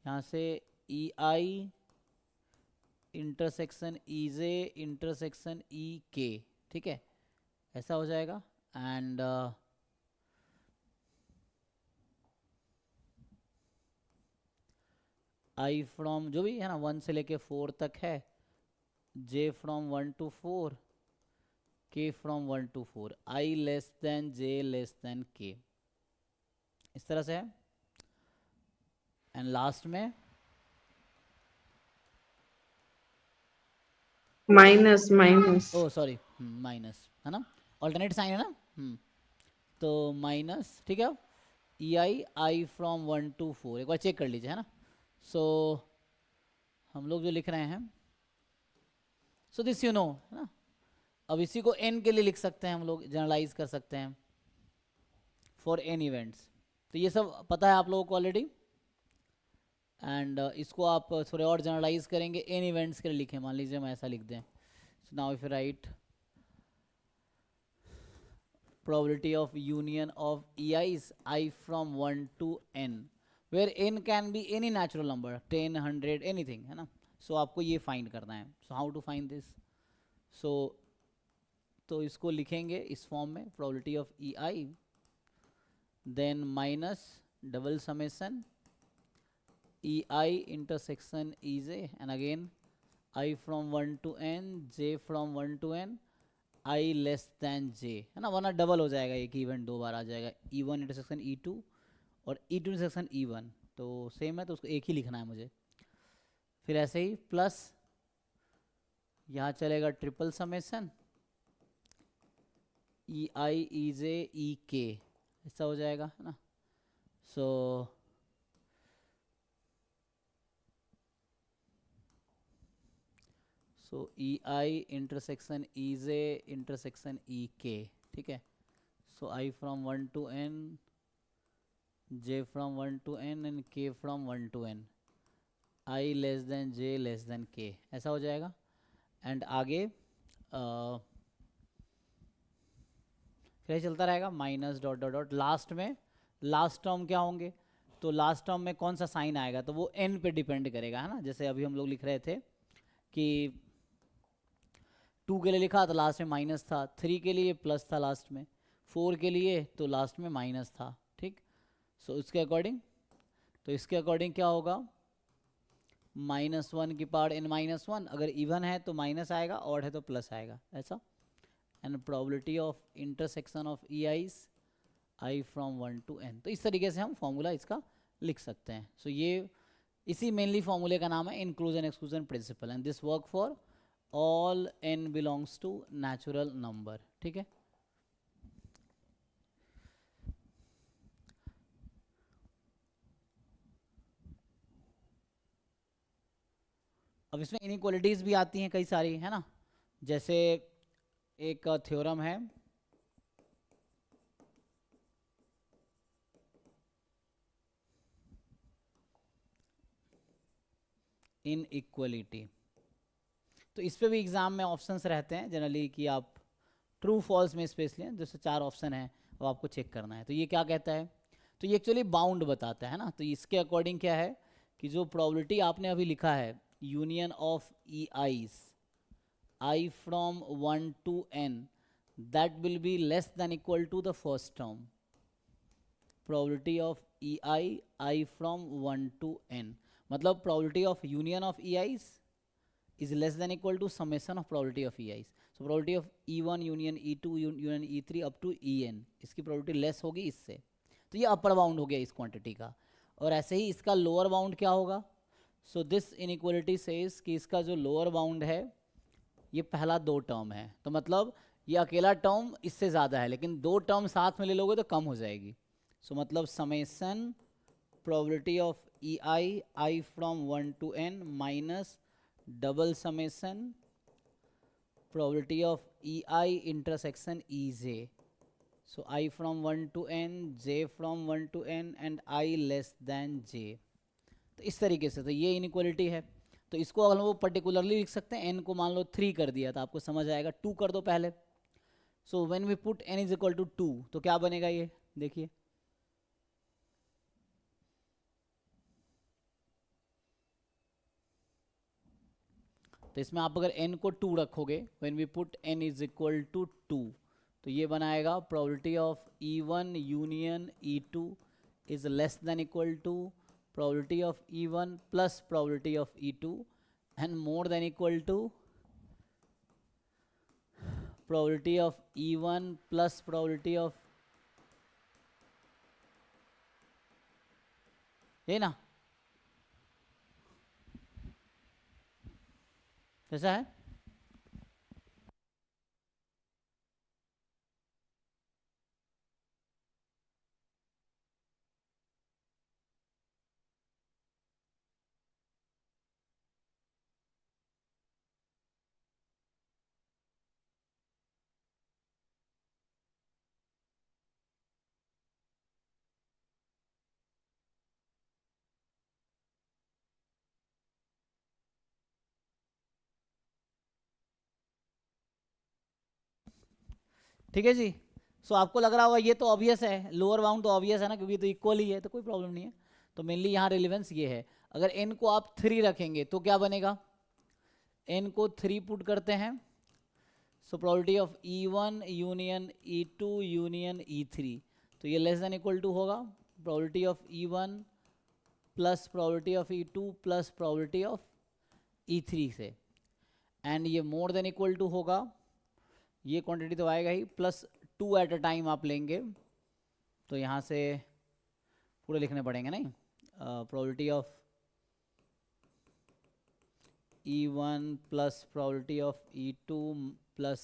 Speaker 1: यहाँ से EI intersection EJ intersection EK, ठीक है, ऐसा हो जाएगा। एंड I फ्रॉम जो भी है ना 1 से लेके 4 तक है, J from 1 to 4 K from 1 to 4 I less than J less than K, इस तरह से है। एंड लास्ट में
Speaker 4: minus minus
Speaker 1: O sorry minus है ना, ऑल्टरनेट साइन है ना, तो माइनस, ठीक है। I फ्रॉम 1 to 4 एक बार चेक कर लीजिए, है ना। सो हम लोग जो लिख रहे हैं, सो दिस यू नो, है ना। अब इसी को n के लिए लिख सकते हैं, हम लोग जनरलाइज कर सकते हैं फॉर n इवेंट्स, तो ये सब पता है आप लोगों को ऑलरेडी। एंड इसको आप थोड़े और जनरलाइज करेंगे, n इवेंट्स के लिए लिखें, मान लीजिए मैं ऐसा लिख दें, so now if you right probability of union of EIs I from 1 to n, where n can be any natural number 10 100 anything, है ना. सो आपको ये फाइंड करना है. So how to find this. So तो इसको लिखेंगे इस फॉर्म में, probability of E i then minus double summation E i intersection E j and again i from 1 to n j from 1 to n i less than j, है ना, वरना double हो जाएगा, एक इवेंट दो बार आ जाएगा. E1 इंटरसेक्शन E2 और E2 intersection E1 तो सेम है, तो उसको एक ही लिखना है मुझे. फिर ऐसे ही प्लस यहाँ चलेगा ट्रिपल समेशन ई आई ई जे ई के, ऐसा हो जाएगा, है ना. सो ई i intersection E J intersection E के, ठीक है. So i from 1 to n j from 1 to n and k from 1 to n i less than j less than k, ऐसा हो जाएगा. एंड आगे फिर चलता रहेगा minus dot dot dot. Last में लास्ट टर्म क्या होंगे, तो लास्ट टर्म में कौन सा साइन आएगा, तो वो n पे डिपेंड करेगा, है ना. जैसे अभी हम लोग लिख रहे थे कि 2 के लिए लिखा तो लास्ट में माइनस था, 3 के लिए प्लस था लास्ट में, 4 के लिए तो लास्ट में माइनस था, ठीक. सो इसके अकॉर्डिंग, तो इसके अकॉर्डिंग क्या होगा, -1 की पावर n-1, अगर इवन है तो माइनस आएगा, ऑड है तो प्लस आएगा, ऐसा. And probability of intersection of E eyes I from 1 to n. तो इस तरीके से हम फॉर्मूला इसका लिख सकते हैं. सो ये इसी मेनली फॉर्मूले का नाम है inclusion exclusion principle, and this work for all n belongs to natural number, ठीक है. अब इसमें इनइक्वालिटीज भी आती हैं कई सारी, है ना. जैसे एक थ्योरम है इनइक्वालिटी, तो इस पे भी एग्जाम में ऑप्शंस रहते हैं जनरली कि आप ट्रू फॉल्स में स्पेस लें, जैसे 4 ऑप्शन है, अब आपको चेक करना है. तो ये क्या कहता है, तो ये एक्चुअली बाउंड बताता है ना. तो इसके अकॉर्डिंग क्या है कि जो प्रोबेबिलिटी आपने अभी लिखा है union of E eyes I from 1 to n that will be less than equal to the first term, probability of ei from 1 to n, मतलब probability of union of ei's is less than equal to summation of probability of ei's. so probability of e1 union e2 union e3 up to en, इसकी probability less होगी इससे. तो ये upper bound हो गया इस quantity का. और ऐसे ही इसका लोअर बाउंड क्या होगा, सो दिस इनइक्वालिटी सेज कि इसका जो लोअर बाउंड है ये पहला 2 टर्म है, तो मतलब ये अकेला टर्म इससे ज़्यादा है, लेकिन 2 टर्म साथ में ले लोगे तो कम हो जाएगी. सो मतलब summation probability of E I from 1 to n minus double summation probability of E i intersection E J. So i from 1 to n j from 1 to n and I less than j. तो इस तरीके से तो ये inequality है. तो इसको अगर हम वो पर्टिकुलरली लिख सकते हैं, n को मान लो 3 कर दिया तो आपको समझ आएगा, 2 कर दो पहले. So when we put n is equal to 2 तो क्या बनेगा, ये देखिए, तो इसमें आप अगर n को 2 रखोगे, when we put n is equal to 2 तो ये बनाएगा probability of e1 union e2 is less than equal to probability of e1 plus probability of e2 and more than equal to probability of e1 plus probability of, ये ना कैसा है. ठीक है जी. सो आपको लग रहा होगा ये तो ऑब्वियस है, लोअर बाउंड तो ऑब्वियस है ना, क्योंकि तो इक्वल ही है, तो कोई प्रॉब्लम नहीं है. तो मेनली यहाँ रिलेवेंस ये है। अगर n को आप 3 रखेंगे तो क्या बनेगा, n को 3 पुट करते हैं, सो probability of E1 union E2 union E3, तो ये लेस देन इक्वल टू होगा probability of E1 plus probability of E2 plus probability of E3 से, एंड ये मोर देन इक्वल टू होगा, ये क्वांटिटी तो आएगा ही, प्लस 2 एट अ टाइम आप लेंगे, तो यहाँ से पूरे लिखने पड़ेंगे नहीं, probability of E1 plus probability of E2 plus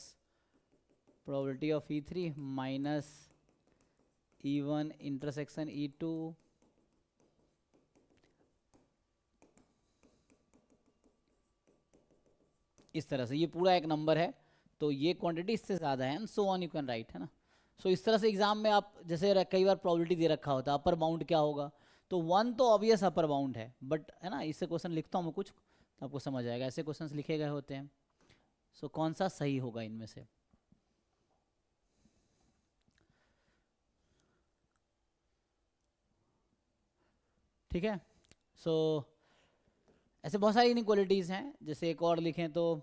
Speaker 1: probability of E3 minus E1 intersection E2 इस तरह से, ये पूरा एक नंबर है, तो ये क्वांटिटी इससे ज़्यादा है, and so on you can write, है ना। सो इस तरह से एग्जाम में आप जैसे कई बार प्रोबेबिलिटी दे रखा होता है अपर बाउंड क्या होगा, तो 1 तो ऑब्वियस अपर बाउंड है, बट है ना, इससे क्वेश्चन लिखता हूँ मैं कुछ तो आपको समझ आएगा, ऐसे क्वेश्चंस लिखे गए होते हैं। सो कौन सा सही होगा इनमें से, ठीक है। सो ऐसे बहुत सारी इनइक्वालिटीज़ हैं, जैसे एक और लिखें तो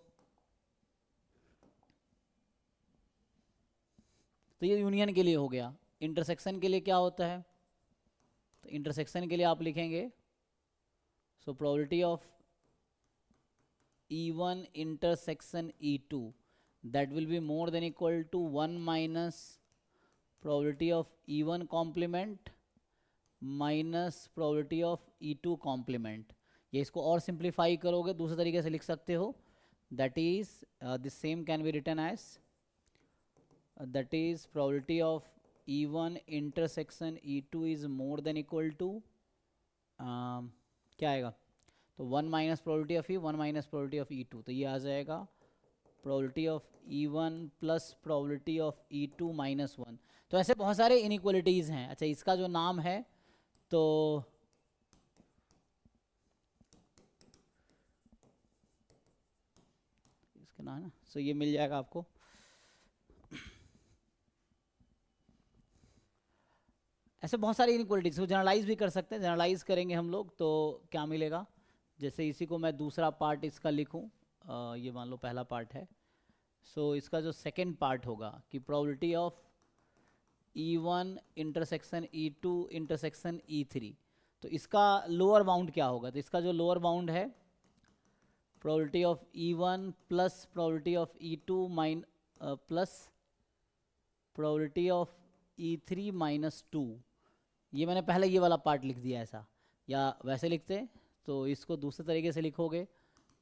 Speaker 1: ये यूनियन के लिए हो गया। इंटरसेक्शन के लिए क्या होता है, तो इंटरसेक्शन के लिए आप लिखेंगे so probability of E1 intersection E2 that will be more than equal to 1 minus probability of E1 complement minus probability of E2 complement. ये इसको और सिंप्लीफाई करोगे दूसरे तरीके से लिख सकते हो, that is this same can be written as that is probability of E1 intersection E2 is more than equal to क्या आएगा, तो 1 minus probability of E1 minus probability of E2, तो ये आ जाएगा probability of E1 plus probability of E2 minus 1। तो ऐसे बहुत सारे इनइक्वालिटीज़ हैं। अच्छा, इसका जो नाम है तो इसका नाम है ना, सो ये मिल जाएगा आपको, ऐसे बहुत सारी इनइक्वालिटीज को जनरलाइज भी कर सकते हैं। जनरलाइज करेंगे हम लोग तो क्या मिलेगा, जैसे इसी को मैं दूसरा पार्ट इसका लिखूं, ये मान लो पहला पार्ट है, सो इसका जो सेकंड पार्ट होगा कि probability of E1 intersection E2 intersection E3, तो इसका लोअर बाउंड क्या होगा, तो इसका जो लोअर बाउंड है probability of E1 plus probability of E2 plus probability of E3 minus 2। ये मैंने पहले ये वाला पार्ट लिख दिया ऐसा, या वैसे लिखते तो इसको दूसरे तरीके से लिखोगे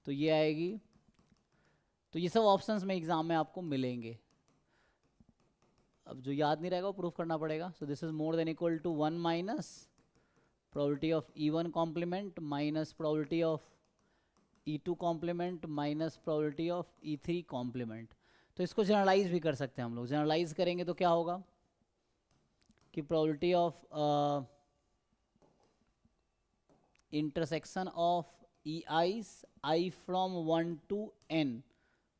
Speaker 1: तो ये आएगी। तो ये सब ऑप्शंस में एग्जाम में आपको मिलेंगे, अब जो याद नहीं रहेगा वो प्रूफ करना पड़ेगा। So this is more than equal to 1 minus probability of E1 complement minus probability of E2 complement minus probability of E3 complement. तो इसको जनरलाइज भी कर सकते हैं हम लोग। जनरलाइज करेंगे तो क्या होगा कि probability of intersection of I from 1 to n,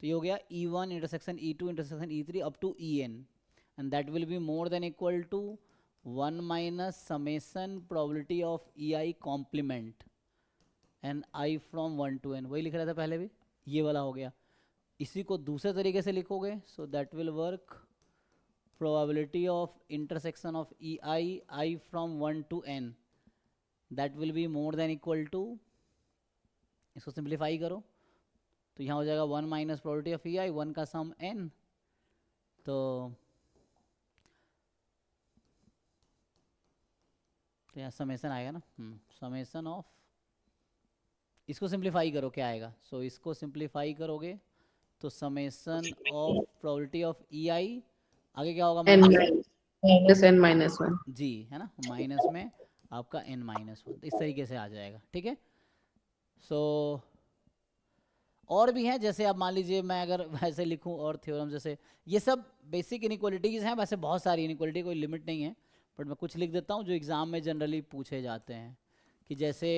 Speaker 1: तो ये हो गया E1 intersection E2 intersection E3 up to En, and that will be more than equal to 1 minus summation probability of EI complement and I from 1 to n, वही लिख रहा था पहले भी, ये वाला हो गया। इसी को दूसरे तरीके से लिखोगे so that will work probability of intersection of I from 1 to n that will be more than equal to, इसको सिंप्लीफाई करो तो यहाँ हो जाएगा 1 माइनस प्रोबेबिलिटी ऑफ EI, 1 का सम n, तो यहाँ समेसन आएगा ना, समेसन ऑफ, इसको सिंप्लीफाई करो क्या आएगा, सो इसको सिंप्लीफाई करोगे तो summation of probability of EI, आगे क्या होगा,
Speaker 4: माइनस n माइनस 1
Speaker 1: जी, है ना, माइनस में आपका n माइनस 1, तो इस तरीके से आ जाएगा, ठीक है। सो और भी हैं, जैसे आप मान लीजिए मैं अगर वैसे लिखूं और थ्योरम, जैसे ये सब बेसिक इनइक्वालिटीज़ हैं, वैसे बहुत सारी इनइक्वालिटी, कोई लिमिट नहीं है, बट मैं कुछ लिख देता हूं जो एग्ज़ाम में जनरली पूछे जाते हैं, कि जैसे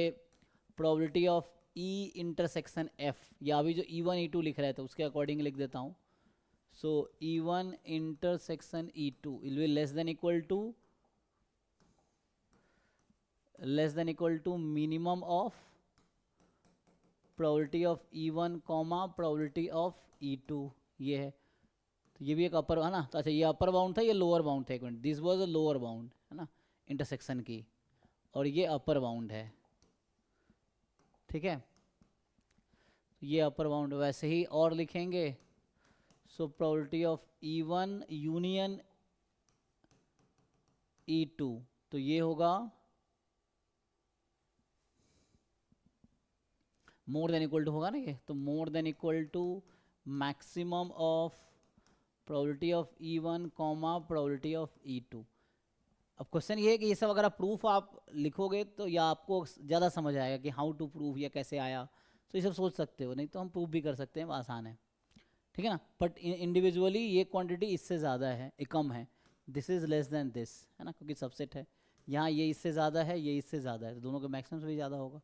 Speaker 1: probability of E intersection F, या अभी जो E1 E2 लिख रहे थे उसके अकॉर्डिंग लिख देता हूँ। So E1 intersection E2 will be less than equal to less than equal to minimum of probability of E1 comma probability of E2, ये है। तो ये भी एक अपर है ना। तो अच्छा, ये अपर बाउंड था, ये लोअर बाउंड था। एक minute, this was a lower bound है ना इंटरसेक्शन की, और ये अपर बाउंड है, ठीक है। ये अपर बाउंड वैसे ही और लिखेंगे। So probability of E1 union E2, तो ये होगा मोर देन इक्वल टू होगा ना ये, तो more than equal to maximum of probability of E1 comma probability of E2। अब क्वेश्चन ये है कि ये सब अगर आप प्रूफ आप लिखोगे तो या आपको ज़्यादा समझ आएगा कि हाउ टू प्रूफ या कैसे आया, तो ये सब सोच सकते हो, नहीं तो हम प्रूफ भी कर सकते हैं, आसान है, ठीक है ना। बट इंडिविजुअली ये क्वांटिटी इससे ज़्यादा है, ये कम है, this is less than this, है ना, क्योंकि सबसेट है। यहाँ ये इससे ज़्यादा है, ये इससे ज़्यादा है, तो दोनों का मैक्सिमम भी ज़्यादा होगा।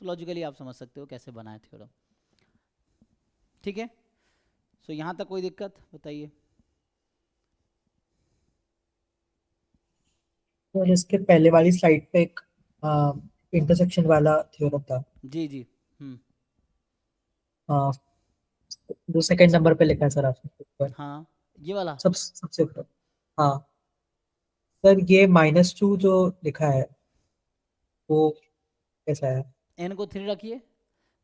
Speaker 1: तो लॉजिकली आप समझ सकते हो कैसे बना है थ्योरम, ठीक है। सो यहाँ तक कोई दिक्कत बताइए।
Speaker 2: और इसके पहले वाली स्लाइड पे एक इंटरसेक्शन वाला थ्योरम था।
Speaker 1: जी जी,
Speaker 2: आ, जो सेकंड नंबर पे लिखा है सर आपने ऊपर,
Speaker 1: हाँ ये वाला।
Speaker 2: सबसे ऊपर। हाँ सर, ये -2 जो लिखा है वो कैसा है?
Speaker 1: n को 3 रखिए,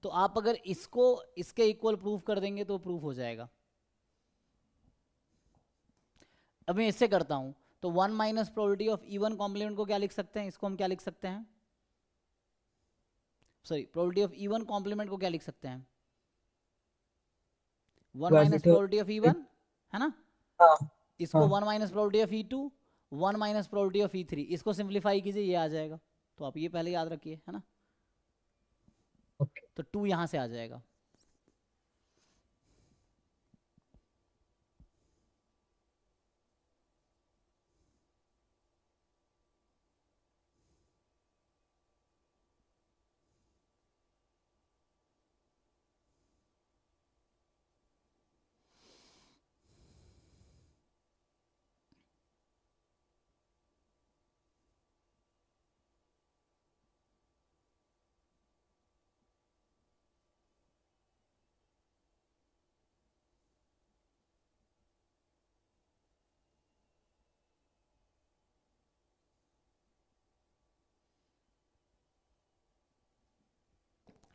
Speaker 1: तो आप अगर इसको इसके इक्वल प्रूफ कर देंगे तो प्रूफ हो जाएगा। अब मैं इससे करता हूं, तो 1 minus probability of E1 complement को क्या लिख सकते हैं, इसको हम क्या लिख सकते हैं, sorry probability of E1 complement को क्या लिख सकते हैं, 1 माइनस प्रोबेबिलिटी ऑफ E1 है ना,
Speaker 2: हाँ
Speaker 1: इसको
Speaker 2: हाँ
Speaker 1: 1 minus probability of E2, 1 minus probability of E3, इसको सिंप्लीफाई कीजिए, ये आ जाएगा। तो आप ये पहले याद रखिए, है ना।
Speaker 2: ओके।
Speaker 1: तो 2 यहां से आ जाएगा।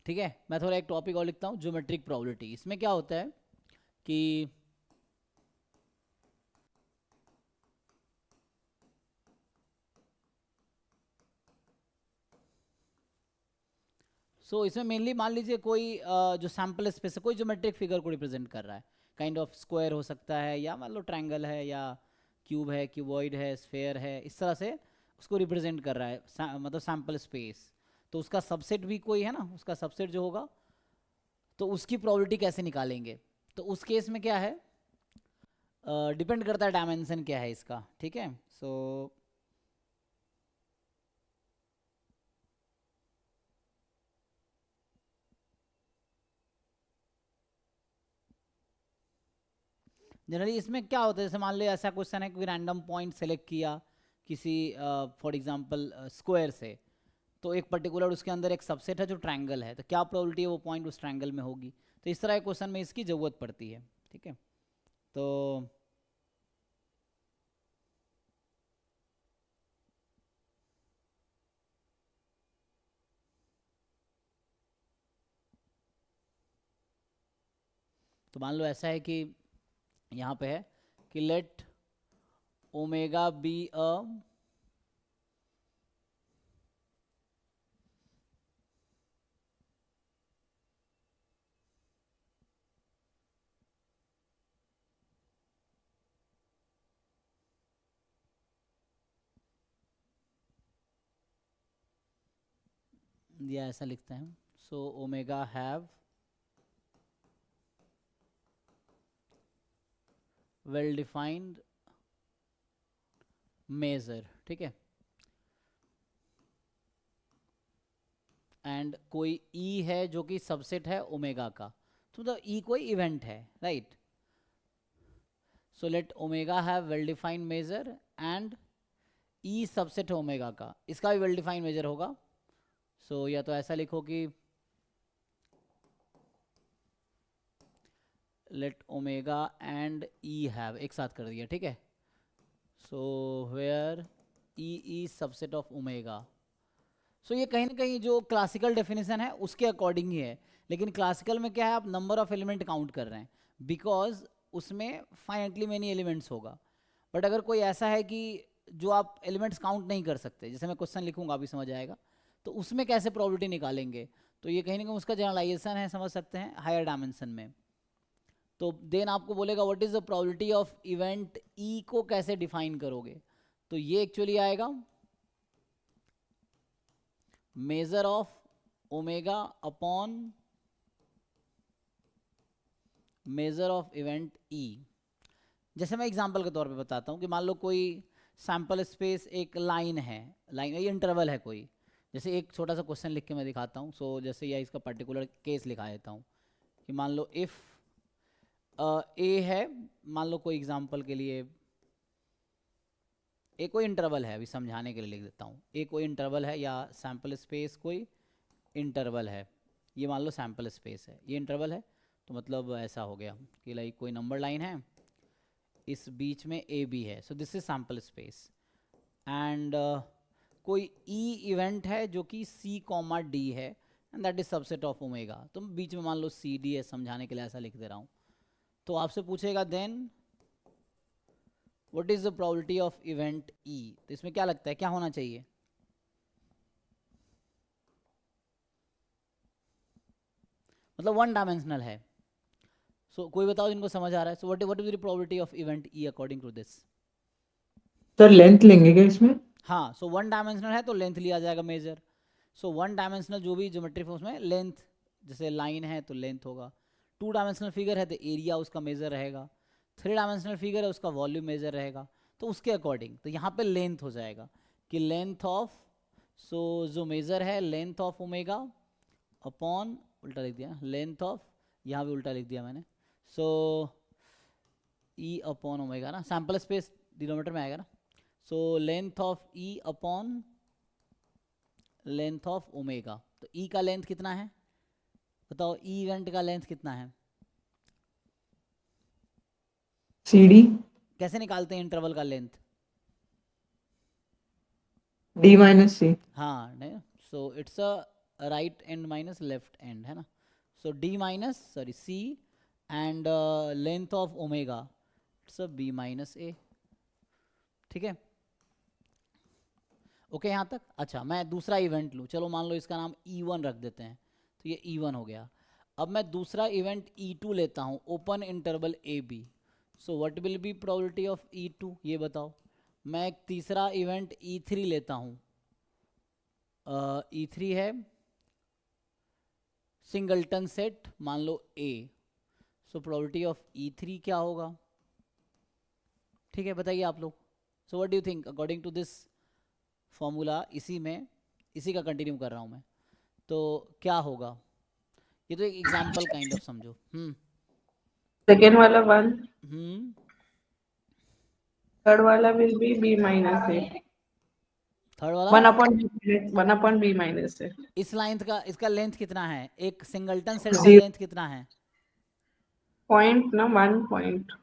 Speaker 1: ठीक है, मैं थोड़ा एक टॉपिक और लिखता हूँ, ज्योमेट्रिक प्रोबेबिलिटी। इसमें क्या होता है कि इसमें मेनली मान लीजिए कोई जो सैम्पल स्पेस है, कोई ज्योमेट्रिक फिगर को रिप्रेजेंट कर रहा है, काइंड ऑफ स्क्वायर हो सकता है, या मान लो ट्रायंगल है, या क्यूब है, क्यूबॉइड है, स्फेयर है, इस तरह से उसको रिप्रेजेंट कर रहा है, मतलब सैम्पल स्पेस। तो उसका सबसेट भी कोई है ना, उसका सबसेट जो होगा, तो उसकी प्रोबेबिलिटी कैसे निकालेंगे। तो उस केस में क्या है, डिपेंड करता है डायमेंशन क्या है इसका, ठीक है। सो जनरली इसमें क्या होता है, जैसे मान लो ऐसा क्वेश्चन है कि रैंडम पॉइंट सेलेक्ट किया किसी फॉर एग्जांपल स्क्वायर से, तो एक पर्टिकुलर उसके अंदर एक सबसेट है जो ट्रायंगल है, तो क्या प्रोबेबिलिटी है वो पॉइंट उस ट्रायंगल में होगी। तो इस तरह के क्वेश्चन में इसकी ज़रूरत पड़ती है, ठीक है। तो मान लो ऐसा है कि यहाँ पे है कि लेट ओमेगा बी अ या ऐसा लिखते हैं, so omega have well defined measure, ठीक है, एंड कोई ई है जो कि सबसेट है ओमेगा का, तो मतलब ई कोई इवेंट है, right. So let omega have well defined measure and E subset omega का, इसका भी वेल डिफाइंड मेजर होगा। सो या तो ऐसा लिखो कि let omega and E have, एक साथ कर दिया, ठीक है। So where E is subset of omega. So ये कहीं ना कहीं जो क्लासिकल डेफिनेशन है उसके अकॉर्डिंग ही है, लेकिन क्लासिकल में क्या है, आप नंबर ऑफ एलिमेंट काउंट कर रहे हैं बिकॉज उसमें फाइनाइटली मेनी एलिमेंट्स होगा। बट अगर कोई ऐसा है कि जो आप एलिमेंट्स काउंट नहीं कर सकते, जैसे मैं क्वेश्चन लिखूंगा अभी समझ आएगा, तो उसमें कैसे प्रोबेबिलिटी निकालेंगे, तो ये कहीं ना कहीं उसका जनरलाइजेशन है, समझ सकते हैं, हायर डायमेंशन में। तो देन आपको बोलेगा what is the probability of event ई को कैसे डिफाइन करोगे, तो ये एक्चुअली आएगा measure of omega upon measure of event ई। जैसे मैं एग्जांपल के तौर पे बताता हूँ कि मान लो कोई सैंपल स्पेस एक लाइन है, लाइन ये इंटरवल है कोई, जैसे एक छोटा सा क्वेश्चन लिख के मैं दिखाता हूँ। सो जैसे या इसका पर्टिकुलर केस लिखा देता हूँ कि मान लो इफ़ ए है, मान लो कोई एग्जांपल के लिए ए कोई इंटरवल है, अभी समझाने के लिए लिख देता हूँ, ए कोई इंटरवल है या सैंपल स्पेस कोई इंटरवल है, ये मान लो सैंपल स्पेस है, ये इंटरवल है। तो मतलब ऐसा हो गया कि लाइक कोई नंबर लाइन है, इस बीच में ए बी है, सो this is sample space and कोई ई इवेंट है जो कि सी कॉमा डी है and that is subset of omega. तो बीच में मान लो सी डी है, समझाने के लिए ऐसा लिख दे रहा हूँ। तो आपसे पूछेगा then what is the probability of event E, तो इसमें क्या लगता है क्या होना चाहिए, मतलब वन डायमेंशनल है। सो कोई बताओ जिनको समझ आ रहा है। So what is the probability of event E according to this.
Speaker 5: Sir length लेंगे क्या इसमें?
Speaker 1: हाँ, सो वन डायमेंशनल है तो लेंथ लिया जाएगा मेजर। सो वन डायमेंशनल जो भी ज्योमेट्री फॉर्म्स में लेंथ, जैसे लाइन है तो लेंथ होगा, टू डायमेंशनल फिगर है तो एरिया उसका मेजर रहेगा, थ्री डायमेंशनल फिगर है उसका वॉल्यूम मेजर रहेगा। तो उसके अकॉर्डिंग तो यहाँ पे लेंथ हो जाएगा कि लेंथ ऑफ, सो जो मेजर है लेंथ ऑफ ओमेगा अपॉन, उल्टा लिख दिया, लेंथ ऑफ, यहाँ भी उल्टा लिख दिया मैंने, सो ई अपॉन ओमेगा ना, सैंपल स्पेस डिनोमिनेटर में आएगा ना। So length of E upon length of omega, तो ई का लेंथ कितना है बताओ, ई इवेंट का लेंथ कितना है,
Speaker 5: CD
Speaker 1: कैसे निकालते हैं इंटरवल का लेंथ,
Speaker 5: D माइनस C।
Speaker 1: हाँ नहीं, so it's a right end minus left end है ना। So D minus sorry C and length of omega it's a B minus A, ठीक है ओके यहाँ तक। अच्छा मैं दूसरा इवेंट लूँ, चलो मान लो इसका नाम E1 रख देते हैं, तो ये E1 हो गया। अब मैं दूसरा इवेंट E2 लेता हूँ, open interval A B, so what will be probability of E2 ये बताओ। मैं एक तीसरा इवेंट E3 लेता हूँ, E3 है सिंगलटन सेट मान लो A, so probability of E3 क्या होगा, ठीक है बताइए आप लोग। So what do you think according to this formula, इसी का कंटिन्यू कर रहा हूँ मैं, तो क्या होगा, ये तो एक एग्जांपल काइंड ऑफ समझो।
Speaker 4: Second वाला 1,
Speaker 1: हम्म
Speaker 4: third वाला will be B minus A.
Speaker 1: Third वाला
Speaker 4: 1 upon B minus A.
Speaker 1: इस लाइन का इसका लेंथ कितना है, एक सिंगलटन सेट का
Speaker 4: Zero.
Speaker 1: लेंथ कितना है,
Speaker 4: Point ना 1 point.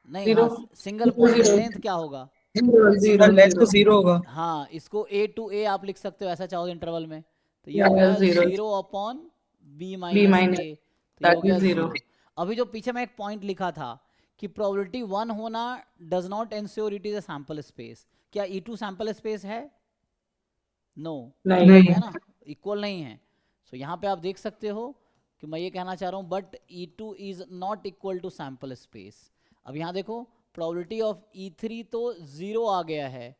Speaker 1: नहीं
Speaker 4: Zero.
Speaker 1: हाँ सिंगल पॉइंट
Speaker 4: Zero.
Speaker 1: लेंथ क्या होगा,
Speaker 2: लेंथ तो जीरो होगा।
Speaker 1: हाँ इसको A टू A आप लिख सकते हो ऐसा चाहो इंटरवल में, तो ये
Speaker 4: Yeah,
Speaker 1: हो गया
Speaker 4: zero.
Speaker 1: 0 upon B
Speaker 4: B
Speaker 1: minus
Speaker 4: minus.
Speaker 1: A, तो ये हो
Speaker 4: That
Speaker 1: गया
Speaker 4: is 0.
Speaker 1: 0। अभी जो पीछे मैं एक पॉइंट लिखा था कि प्रोबेबिलिटी 1 होना does not ensure it is a sample space, क्या E2 सैंपल स्पेस है, नो
Speaker 4: नहीं.
Speaker 1: है ना, इक्वल नहीं है। सो यहाँ पे आप देख सकते हो कि मैं ये कहना चाह रहा हूँ but E2 is not equal to sample space. अब यहाँ देखो प्रोबेबिलिटी ऑफ E3 तो 0 आ गया है,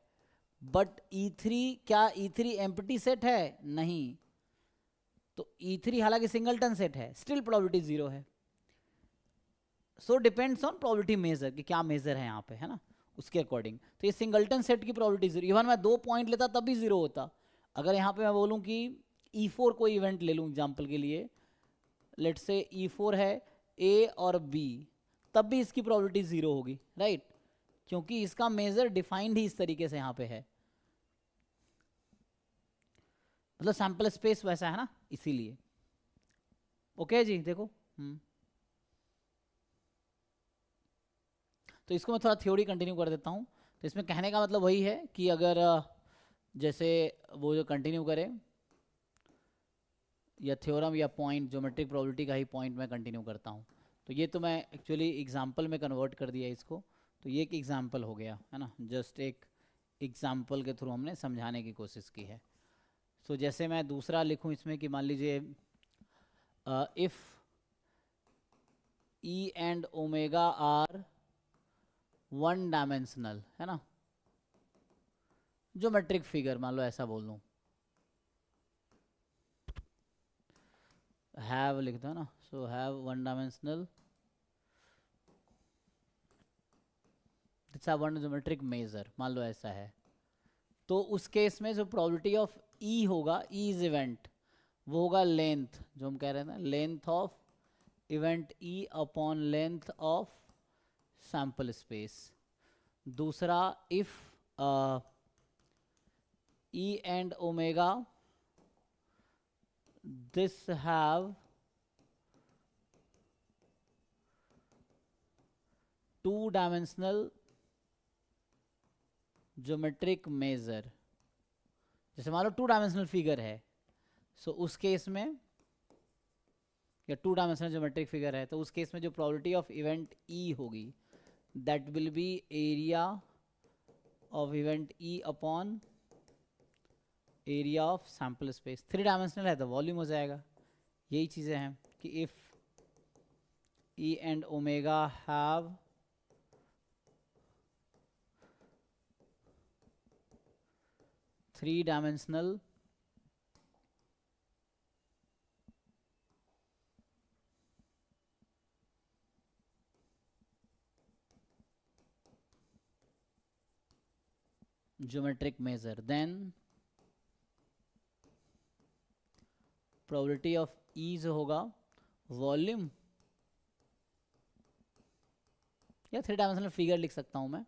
Speaker 1: बट E3 क्या E3 एम्प्टी सेट है, नहीं, तो E3 हालांकि सिंगलटन सेट है स्टिल प्रोबेबिलिटी 0 है। So depends on probability measure कि क्या मेजर है यहाँ पे, है ना, उसके अकॉर्डिंग। तो ये सिंगलटन सेट की प्रोबेबिलिटी 0, इवन मैं 2 पॉइंट लेता तब भी 0 होता। अगर यहाँ पे मैं बोलूँ कि E4 कोई इवेंट ले लूँ एग्जाम्पल के लिए, लेट से E4 है A और B, तब भी इसकी प्रोबेबिलिटी 0 होगी, राइट, क्योंकि इसका मेजर डिफाइंड ही इस तरीके से यहाँ पे है। मतलब सैंपल स्पेस वैसा है ना, इसीलिए। ओके जी, देखो। तो इसको मैं थोड़ा थ्योरी कंटिन्यू कर देता हूँ। तो इसमें कहने का मतलब वही है कि अगर जैसे वो जो कंटिन्यू करे, या थ्योरम या पॉइंट, ज्योमेट्रिक प्रोबेबिलिटी का ही पॉइंट मैं कंटिन्यू करता हूँ। तो ये तो मैं एक्चुअली एग्जाम्पल में कन्वर्ट कर दिया इसको। तो ये एक एग्जाम्पल हो गया है ना, जस्ट एक एग्जाम्पल के थ्रू हमने समझाने की कोशिश की है। सो जैसे मैं दूसरा लिखूँ इसमें कि मान लीजिए if E and omega are one dimensional, है ना, ज्योमेट्रिक फिगर मान लो ऐसा बोल दूं, हैव लिख दो ना, so have one dimensional, it's a one geometric measure, मान लो ऐसा है। तो उस केस में जो प्रोबेबिलिटी ऑफ ई होगा, ई इज इवेंट, वो होगा लेंथ, जो हम कह रहे थे length of event E upon length of sample space. दूसरा if E and omega this have two-dimensional geometric measure, जैसे मान लो 2-डायमेंशनल फिगर है, सो उस केस में, या 2-डायमेंशनल ज्योमेट्रिक फिगर है, तो उस केस में जो प्रोबेबिलिटी ऑफ इवेंट E होगी, that will be area of event E upon area of sample space. 3-डायमेंशनल है तो वॉल्यूम हो जाएगा। यही चीज़ें हैं कि if E and omega have three dimensional geometric measure, then probability of E जो होगा वॉल्यूम, या 3-डायमेंशनल फिगर लिख सकता हूं मैं,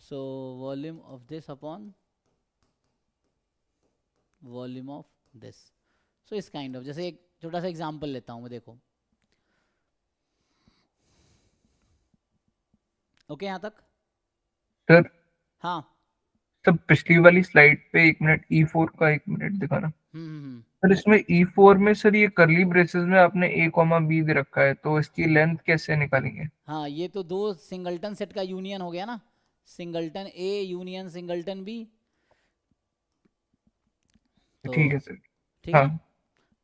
Speaker 1: so volume of this upon volume of this. So इस काइंड ऑफ, जैसे एक छोटा सा एग्जांपल लेता हूं मैं, देखो। ओके यहाँ तक?
Speaker 6: सर
Speaker 1: हाँ।
Speaker 6: सब पिछली वाली स्लाइड पे 1 मिनट E4 का 1 मिनट दिखाना
Speaker 1: हम्म।
Speaker 6: सर। इसमें E4 में सर ये करली ब्रेसेस में आपने A, B दे रखा है, तो इसकी लेंथ कैसे निकालेंगे?
Speaker 1: हाँ, ये तो दो सिंगलटन सेट का यूनियन हो गया ना, singleton A union singleton B. तो
Speaker 6: ठीक है सर।
Speaker 1: ठीक है
Speaker 6: हाँ
Speaker 1: ना?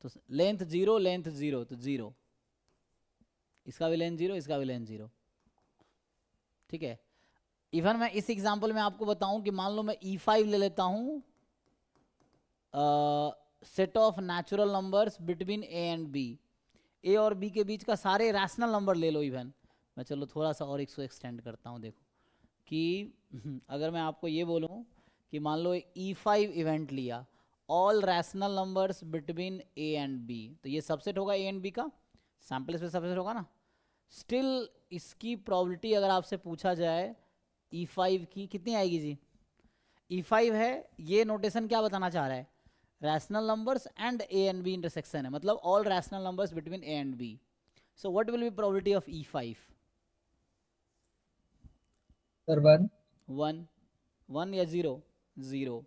Speaker 1: तो लेंथ 0, लेंथ 0, तो 0, इसका भी लेंथ 0, इसका भी लेंथ 0। ठीक है। इवन मैं इस एग्जांपल में आपको बताऊं कि मान लो मैं E5 ले लेता हूं, set of natural numbers between A and B, A और बी के बीच का सारे रैशनल नंबर ले लो। इवन मैं चलो थोड़ा सा और इसको एक्सटेंड करता हूं, देखो कि अगर मैं आपको ये बोलूं कि मान लो E5 इवेंट लिया, all rational numbers between A and B, तो ये सबसेट होगा ए एंड बी का, सैंपल स्पेस सबसेट होगा ना। स्टिल इसकी प्रोबेबिलिटी अगर आपसे पूछा जाए E5 की, कितनी आएगी जी? E5 है, ये नोटेशन क्या बताना चाह रहा है? Rational numbers and A and B intersection है, मतलब all rational numbers between A and B. So what will be probability of E5?
Speaker 2: Sir
Speaker 1: 1 या 0? 0,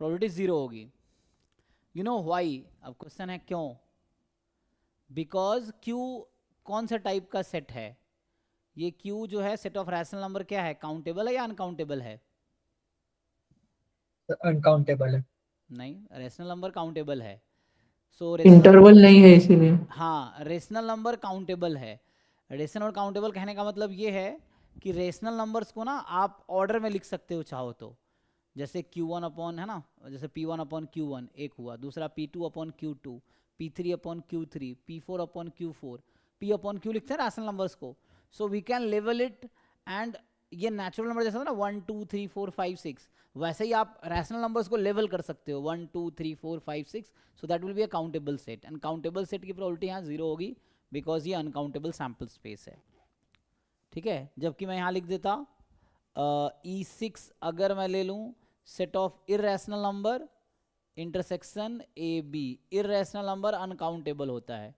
Speaker 1: प्रोबेबिलिटी 0 होगी। You know why? अब क्वेश्चन है क्यों? बिकॉज Q कौन सा टाइप का सेट है? ये Q जो है सेट ऑफ रैशनल नंबर, क्या है, काउंटेबल है या अनकाउंटेबल है?
Speaker 2: अनकाउंटेबल है।
Speaker 1: नहीं, रेशनल नंबर काउंटेबल है। सो
Speaker 5: इंटरवल नहीं है इसीलिए।
Speaker 1: हाँ, रेशनल नंबर काउंटेबल है। रेशनल और काउंटेबल कहने का मतलब ये है कि रेशनल नंबर्स को ना आप ऑर्डर में लिख सकते हो चाहो तो, जैसे Q1 अपॉन, है ना, जैसे P1 अपॉन Q1 एक हुआ, दूसरा P2 upon Q2, P3 upon Q3, P4 upon Q4, P upon Q लिखते हैं रैशनल नंबर्स को। सो वी कैन लेवल इट, एंड ये नेचुरल नंबर जैसा ना 1 2 3 4 5 6, वैसे ही आप रैशनल नंबर्स को लेवल कर सकते हो 1 2 3 4 5 6। So that will be a countable set, and countable set की प्रोबेबिलिटी यहाँ 0 होगी, बिकॉज ये अनकाउंटेबल सैंपल स्पेस है। ठीक है, जबकि मैं यहाँ लिख देता E6 अगर मैं ले लूँ set of irrational number intersection A B, irrational number uncountable होता है,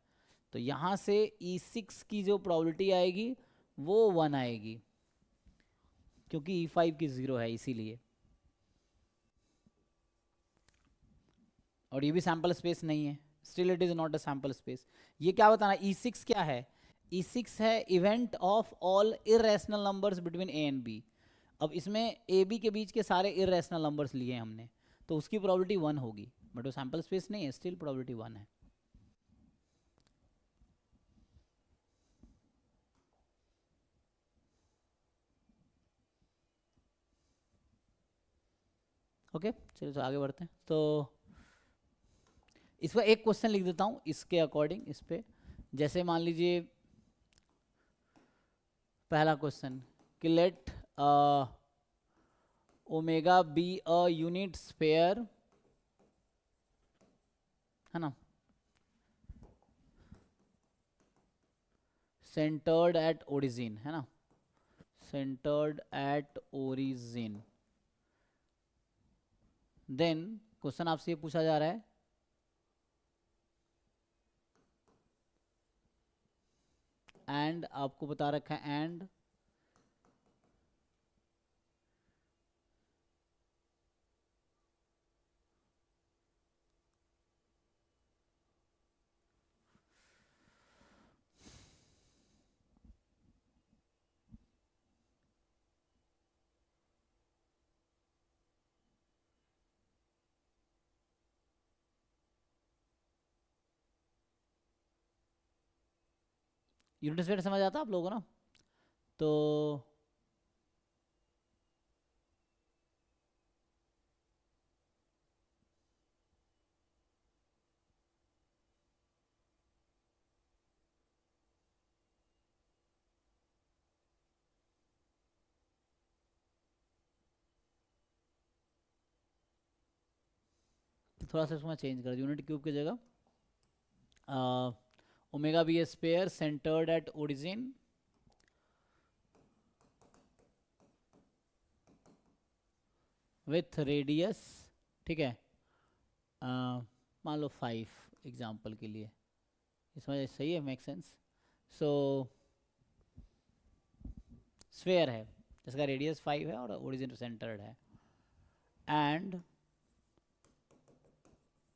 Speaker 1: तो यहाँ से E6 की जो प्रोबेबिलिटी आएगी वो 1 आएगी, क्योंकि E5 की 0 है इसीलिए। और ये भी सैम्पल स्पेस नहीं है, still it is not a sample space. ये क्या बताना, E6 क्या है, E6 है event of all irrational numbers between A and B। अब इसमें A B के बीच के सारे इरेशनल नंबर्स लिए हमने, तो उसकी प्रोबेबिलिटी 1 होगी, बट वो सैम्पल स्पेस नहीं है, स्टिल प्रोबेबिलिटी 1 है। ओके चलिए तो आगे बढ़ते हैं। तो इस पर एक क्वेश्चन लिख देता हूँ इसके अकॉर्डिंग, इस पे जैसे मान लीजिए पहला क्वेश्चन कि let omega be a unit sphere, है ना, सेंटर्ड एट ओरिजिन, है ना, centred at origin. Then question आपसे ये पूछा जा रहा है एंड आपको बता रखा है एंड यूनिट स्पेयर समझ आता है आप लोगों को ना। तो थोड़ा सा इसको चेंज कर, यूनिट क्यूब की जगह omega be a sphere centred at origin with radius, ठीक है, मान लो 5 एग्जाम्पल के लिए, इसमें सही है, मेक सेंस। सो स्फेयर है जिसका रेडियस 5 है और ओरिजिन सेंटर्ड है, एंड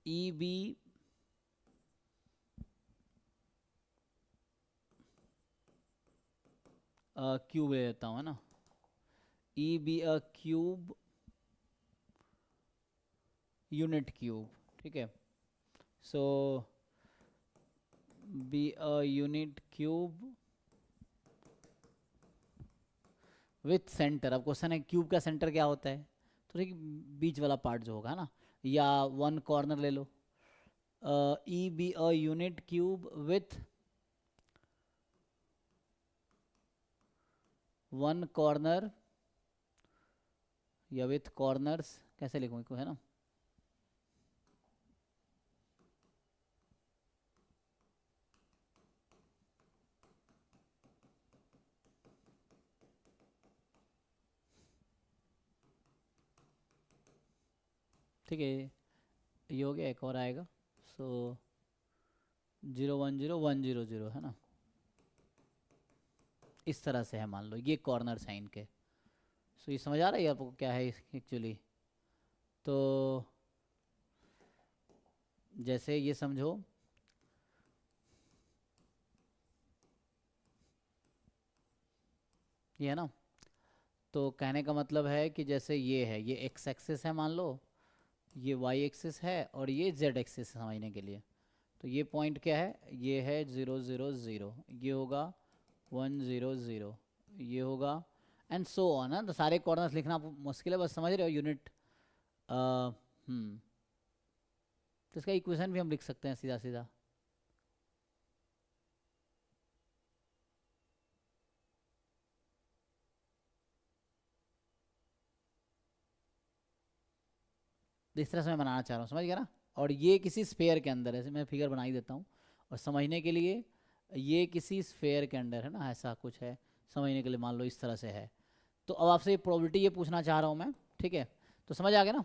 Speaker 1: ई बी क्यूब ले लेता हूँ, है ना, E be a cube unit cube, ठीक है, so be a unit cube with centre. अब क्वेश्चन है क्यूब का सेंटर क्या होता है, तो ठीक बीच वाला पार्ट जो होगा, है ना, या वन कॉर्नर ले लो, E be a unit cube with one corner या विथ कॉर्नर्स, कैसे लिखूँ इसको, है ना, ठीक है, ये हो गया, एक और आएगा, सो 0 1 0 1 0 0, है ना, इस तरह से है, मान लो ये कॉर्नर साइन के। सो ये समझ आ रहा है आपको क्या है एक्चुअली। तो जैसे ये समझो ये है ना, तो कहने का मतलब है कि जैसे ये है, ये एक्स एक्सिस है मान लो, ये वाई एक्सिस है और ये जेड एक्सिस है समझने के लिए। तो ये पॉइंट क्या है, ये है 0 0 0, ये होगा 1 0 0, ये होगा एंड सो ऑन, है। तो सारे कॉर्नर्स लिखना मुश्किल है, बस समझ रहे हो यूनिट। तो इसका इक्वेशन भी हम लिख सकते हैं सीधा सीधा, इस तरह से मैं बनाना चाह रहा हूँ, समझ गया ना। और ये किसी स्फेयर के अंदर है, मैं फिगर बना ही देता हूँ और समझने के लिए, ये किसी स्फेयर के अंदर है ना, ऐसा कुछ है समझने के लिए, मान लो इस तरह से है। तो अब आपसे ये प्रोबेबिलिटी ये पूछना चाह रहा हूँ मैं, ठीक है। तो समझ आ गया ना।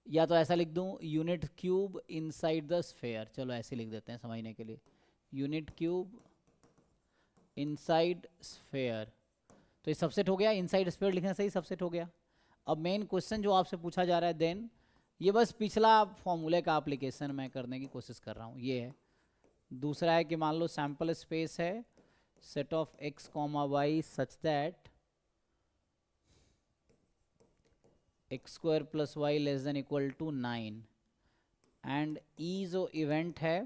Speaker 1: या तो ऐसा लिख दूं unit cube inside the sphere, चलो ऐसे लिख देते हैं समझने के लिए, यूनिट क्यूब इनसाइड स्फेयर। तो ये सबसेट हो गया, इनसाइड स्फेयर लिखने से ही सबसेट हो गया। अब मेन क्वेश्चन जो आपसे पूछा जा रहा है देन, ये बस पिछला फॉर्मूले का एप्लीकेशन मैं करने की कोशिश कर रहा हूँ, ये है। दूसरा है कि मान लो सैम्पल स्पेस है set of x comma Y such that x square plus y less than equal to 9 and E जो इवेंट है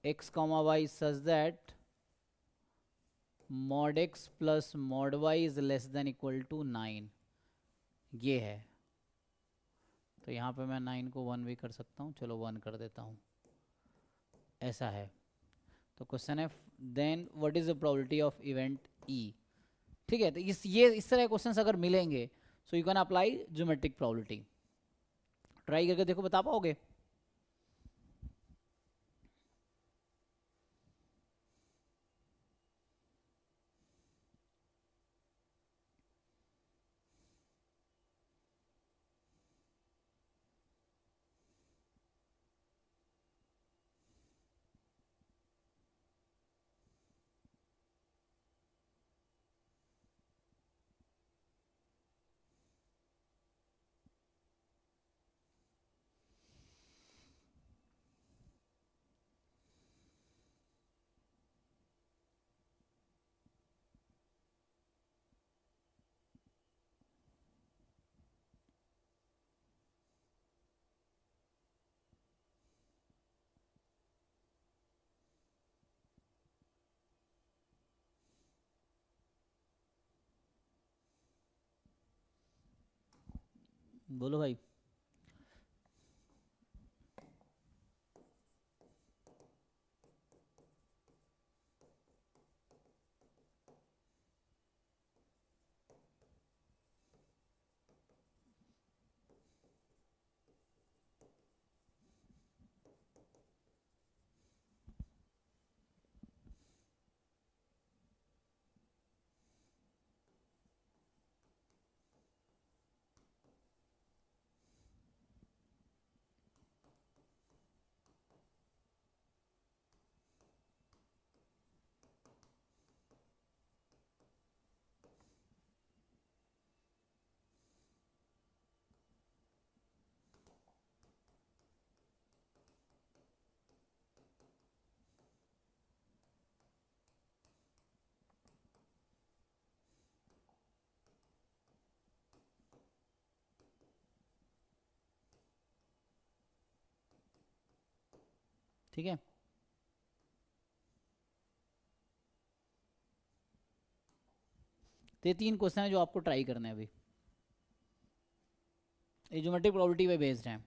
Speaker 1: x comma Y such that mod x plus mod y is less than equal to 9, ये है। तो यहाँ पे मैं 9 को 1 भी कर सकता हूँ, चलो 1 कर देता हूँ, ऐसा है। तो क्वेश्चन है then what is the probability of event E. ठीक है, तो इस तरह क्वेश्चंस अगर मिलेंगे so you can apply geometric probability. Try करके देखो, बता पाओगे? बोलो भाई। ठीक है, तो ये 3 क्वेश्चन है जो आपको ट्राई करने हैं अभी, ये ज्योमेट्रिक प्रोबेबिलिटी पे बेस्ड है।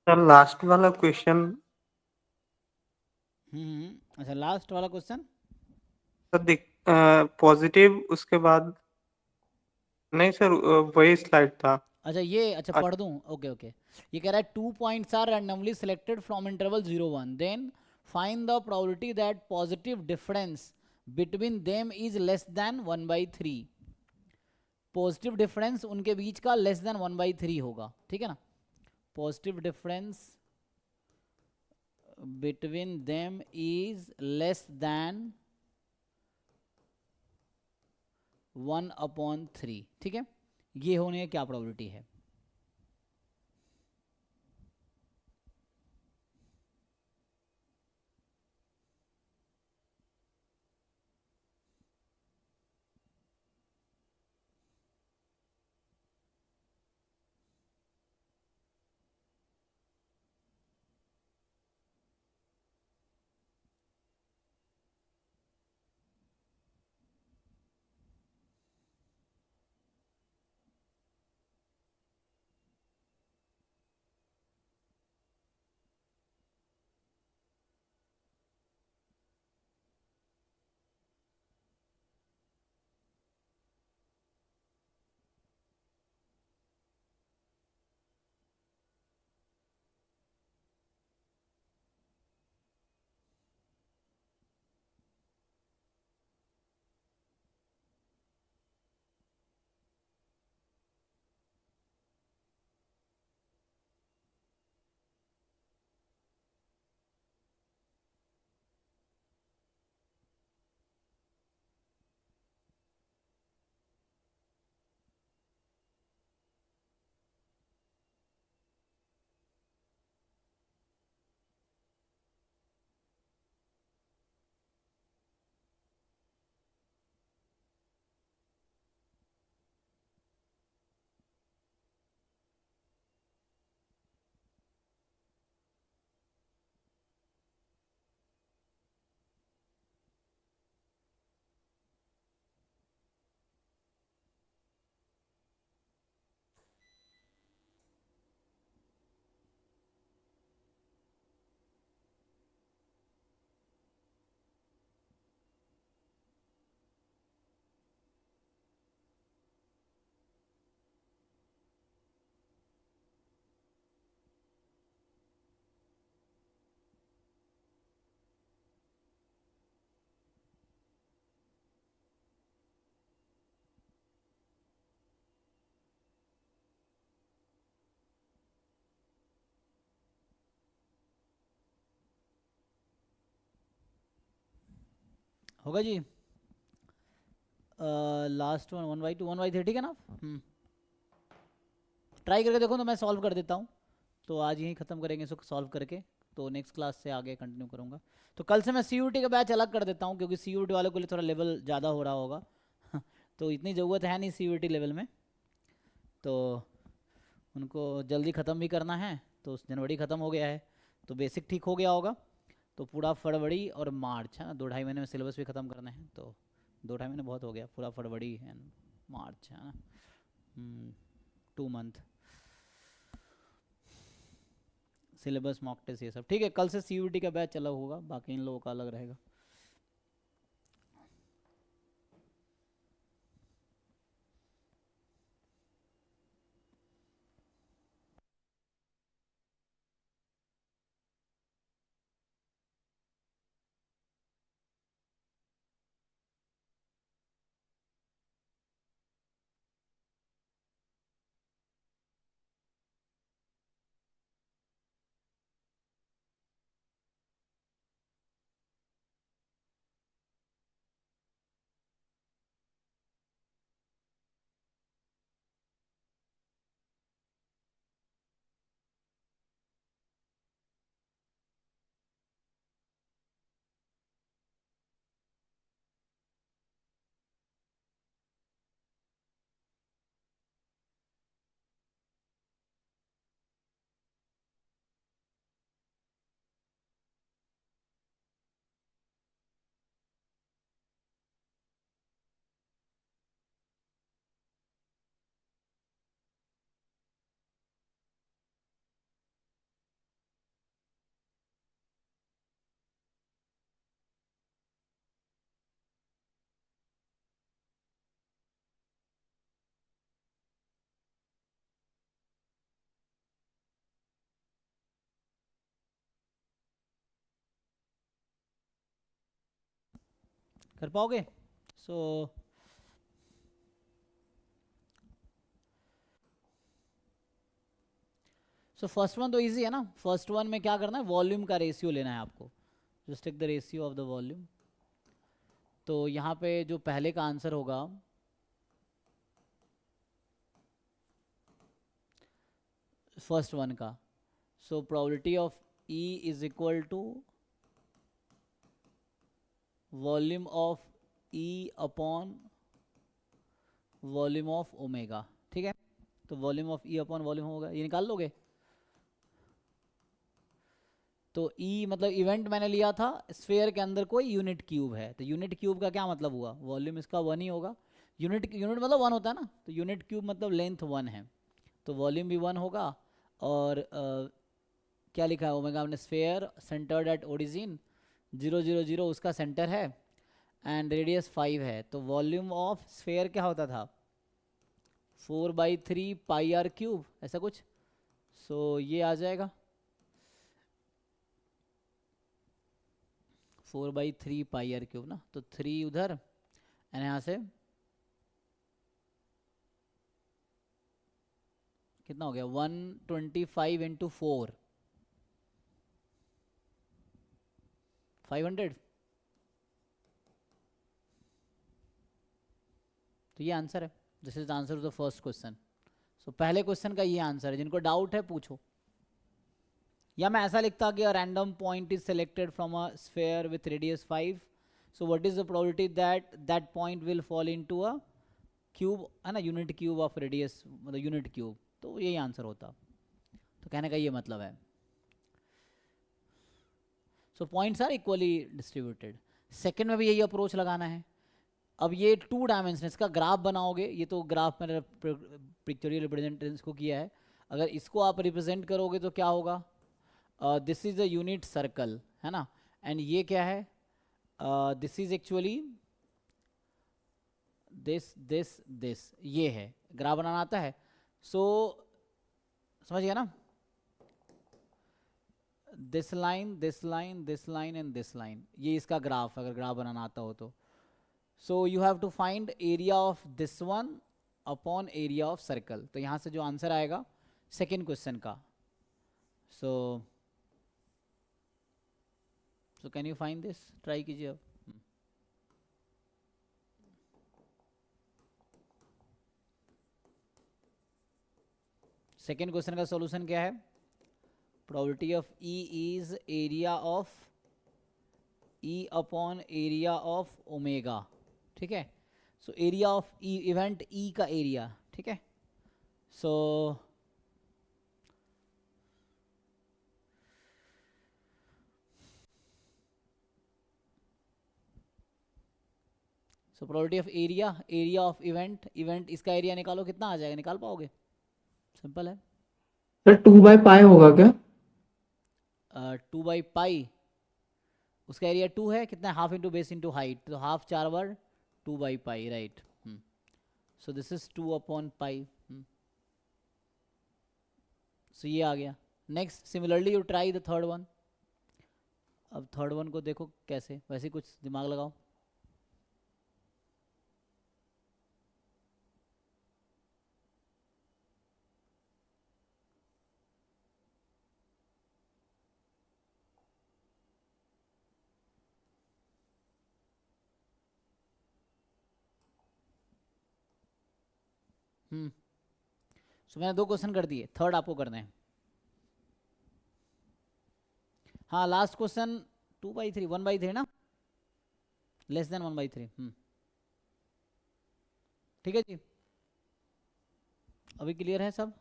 Speaker 3: सर लास्ट वाला क्वेश्चन,
Speaker 1: अच्छा लास्ट वाला क्वेश्चन,
Speaker 3: सर दिख पॉजिटिव उसके बाद नहीं सर, वही स्लाइड था।
Speaker 1: अच्छा ये अच्छा पढ़ दूं, ओके ओके। ये कह रहा है 2 points are randomly selected from interval 0 1, then find the probability that positive difference between them is less than 1/3। Positive difference उनके बीच का लेस देन 1/3 होगा, ठीक है ना। Positive difference between them is less than 1/3, ठीक है। ये होने की क्या प्रोबेबिलिटी है? होगा जी। लास्ट वन 1/2 1/3, ठीक है ना। ट्राई करके देखो तो मैं सॉल्व कर देता हूँ। तो आज यहीं ख़त्म करेंगे इसको सॉल्व करके, तो नेक्स्ट क्लास से आगे कंटिन्यू करूँगा। तो कल से मैं CUT का बैच अलग कर देता हूँ, क्योंकि CUT वालों के लिए थोड़ा लेवल ज़्यादा हो रहा होगा तो इतनी ज़रूरत है नहीं CUT लेवल में, तो उनको जल्दी ख़त्म भी करना है। तो जनवरी ख़त्म हो गया है, तो बेसिक ठीक हो गया होगा। तो पूरा फरवरी और मार्च है ना, 2 ढाई महीने में सिलेबस भी ख़त्म करना है। तो 2 ढाई महीने बहुत हो गया, पूरा फरवरी एंड मार्च है ना, 2 मंथ सिलेबस, मॉक टेस्ट, ये सब ठीक है। कल से CUT का बैच अलग होगा, बाकी इन लोगों का अलग रहेगा। कर पाओगे? सो फर्स्ट वन तो इजी है ना. फर्स्ट वन में क्या करना है, वॉल्यूम का रेशियो लेना है आपको. Just take the ratio of the volume. तो यहाँ पे जो पहले का आंसर होगा, फर्स्ट वन का, so probability of E is equal to volume of E upon volume of omega. ठीक है, तो volume of E upon volume होगा, ये निकाल लोगे. तो ई मतलब इवेंट मैंने लिया था, स्फेयर के अंदर कोई यूनिट क्यूब है, तो यूनिट क्यूब का क्या मतलब हुआ, वॉल्यूम इसका 1 ही होगा. यूनिट मतलब 1 होता है ना, तो यूनिट क्यूब मतलब लेंथ 1 है, तो वॉल्यूम भी 1 होगा. और क्या लिखा है, ओमेगा हमने स्फेयर सेंटर्ड एट ओरिजिन 0 0 0 उसका सेंटर है, एंड रेडियस 5 है. तो वॉल्यूम ऑफ स्फेयर क्या होता था, 4/3 पाई आर क्यूब, ऐसा कुछ. सो ये आ जाएगा 4/3 पाई आर क्यूब ना, तो 3 उधर एंड यहाँ से कितना हो गया, 125 इंटू 4, 500. तो ये आंसर है. This is the answer to the first question. So पहले क्वेश्चन का ये आंसर है. जिनको डाउट है पूछो. या मैं ऐसा लिखता कि random point is selected from a sphere with radius 5, so what is the probability that that point will fall into a cube, है ना, यूनिट क्यूब ऑफ रेडियस, मतलब यूनिट क्यूब. तो यही आंसर होता. तो कहने का ये मतलब है. So points are equally distributed. Second में भी यही अप्रोच लगाना है. अब ये 2 डायमेंशन इसका ग्राफ बनाओगे, ये तो ग्राफ मैंने पिक्चोरियल रिप्रेजेंटेशन को किया है. अगर इसको आप रिप्रेजेंट करोगे तो क्या होगा, this is a unit circle, है ना, एंड ये क्या है, दिस इज एक्चुअली दिस ये है. ग्राफ बनाना आता है. सो समझ गया ना, this line this line this line and this line, ये इसका ग्राफ, अगर ग्राफ बनाना आता हो तो. So you have to find area of this one upon area of circle. तो यहाँ से जो आंसर आएगा सेकेंड क्वेश्चन का, so can you find this, try कीजिए अब. सेकेंड क्वेश्चन का सॉल्यूशन क्या है, probability of E is area of E upon area of omega. ठीक है, so area of E, event E का एरिया. ठीक है, सो probability of area of event इसका एरिया निकालो, कितना आ जाएगा, निकाल पाओगे, सिंपल है.
Speaker 5: सर 2/पाई होगा क्या?
Speaker 1: 2/पाई, उसका एरिया 2 है, कितना है, half into base into height, तो हाफ 4 बार 2/पाई, राइट. सो दिस इज 2/पाई. सो ये आ गया. Next similarly you try the third one. अब थर्ड वन को देखो कैसे, वैसे कुछ दिमाग लगाओ. सो मैंने 2 क्वेश्चन कर दिए, थर्ड आपको करना है. हाँ, लास्ट क्वेश्चन 2/3, 1/3 ना, लेस देन 1/3. ठीक है जी, अभी क्लियर है सब.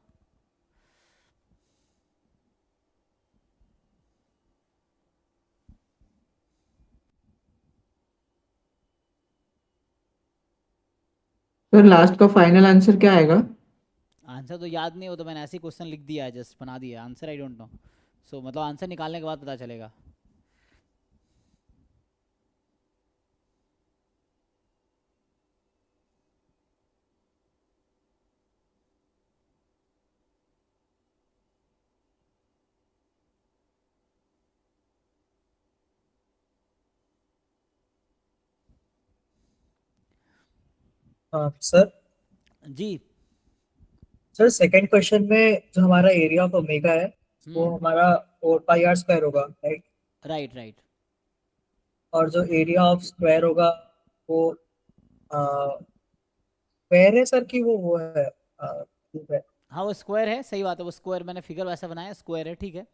Speaker 5: सर लास्ट का फाइनल आंसर क्या आएगा?
Speaker 1: आंसर तो याद नहीं हो, तो मैंने ऐसे ही क्वेश्चन लिख दिया है, जस्ट बना दिया. Answer I don't know. So मतलब आंसर निकालने के बाद पता चलेगा.
Speaker 2: Sir
Speaker 1: ji.
Speaker 2: Sir second question में जो हमारा एरिया ऑफ ओमेगा है वो हमारा 4 पाई r² होगा, राइट?
Speaker 1: Right right.
Speaker 2: और जो एरिया ऑफ स्क्वायर होगा वो स्क्वायर है सर कि वो है क्यूब है?
Speaker 1: हाँ वो स्क्वायर है, सही बात है, वो स्क्वायर मैंने फिगर वैसा बनाया, स्क्वायर है, ठीक है।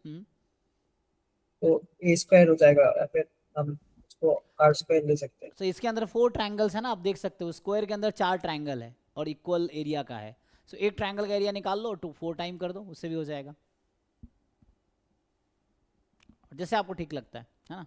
Speaker 2: तो a² हो जाएगा या फिर हम उसको r² ले सकते हैं।
Speaker 1: तो इसके अंदर 4 ट्रायंगल्स है ना, आप देख सकते हो स्क्वायर के अंदर 4 ट्रायंगल है और इक्वल एरिया का है। सो एक ट्रायंगल का एरिया निकाल लो, 4 टाइम कर दो, उससे भी हो जाएगा, जैसे आपको ठीक लगता है ना।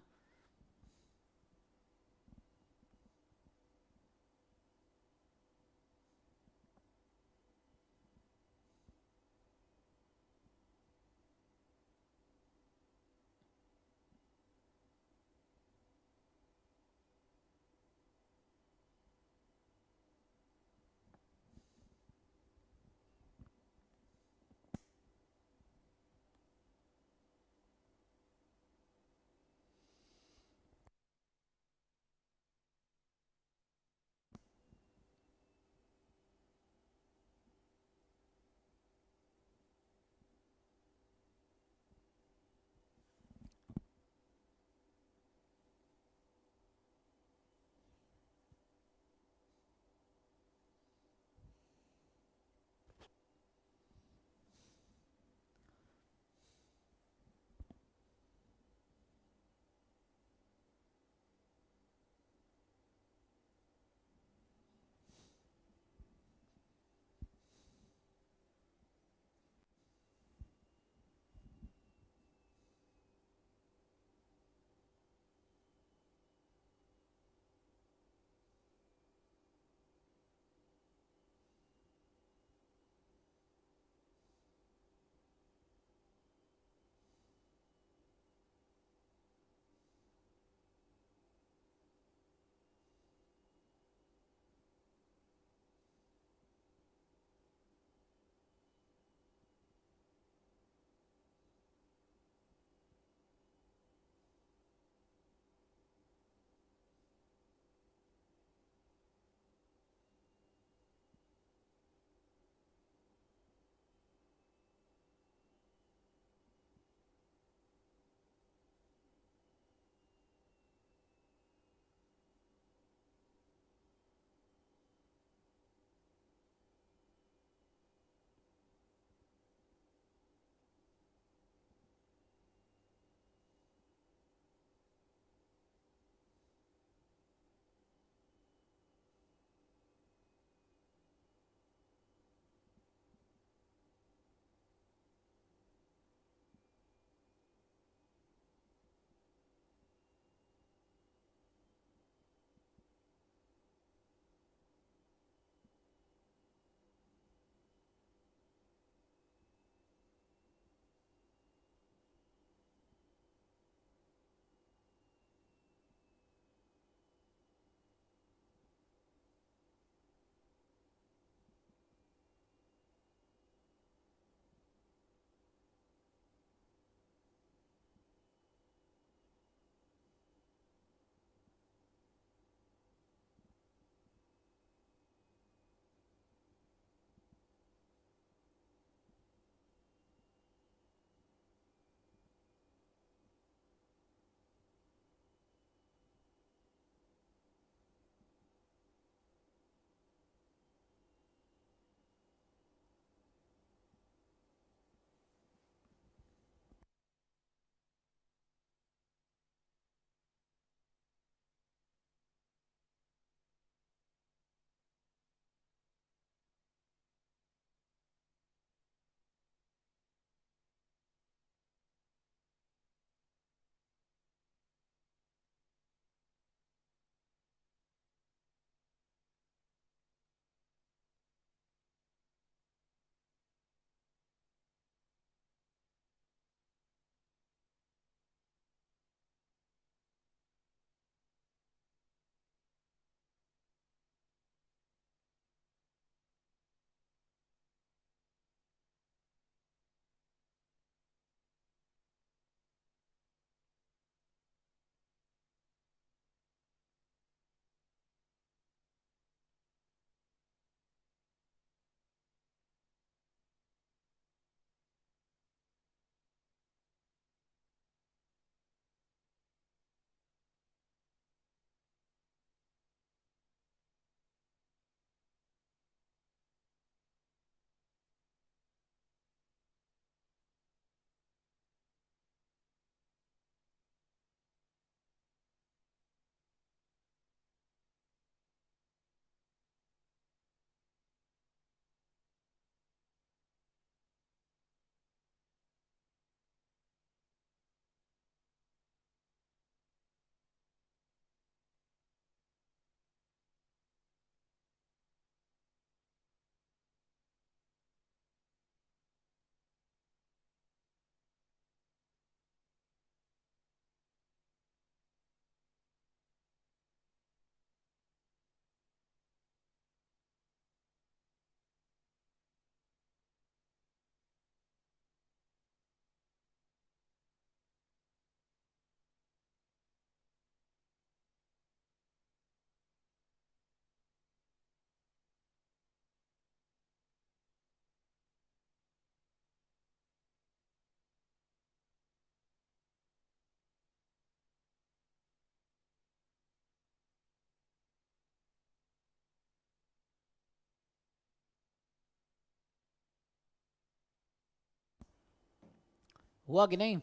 Speaker 1: हुआ कि नहीं?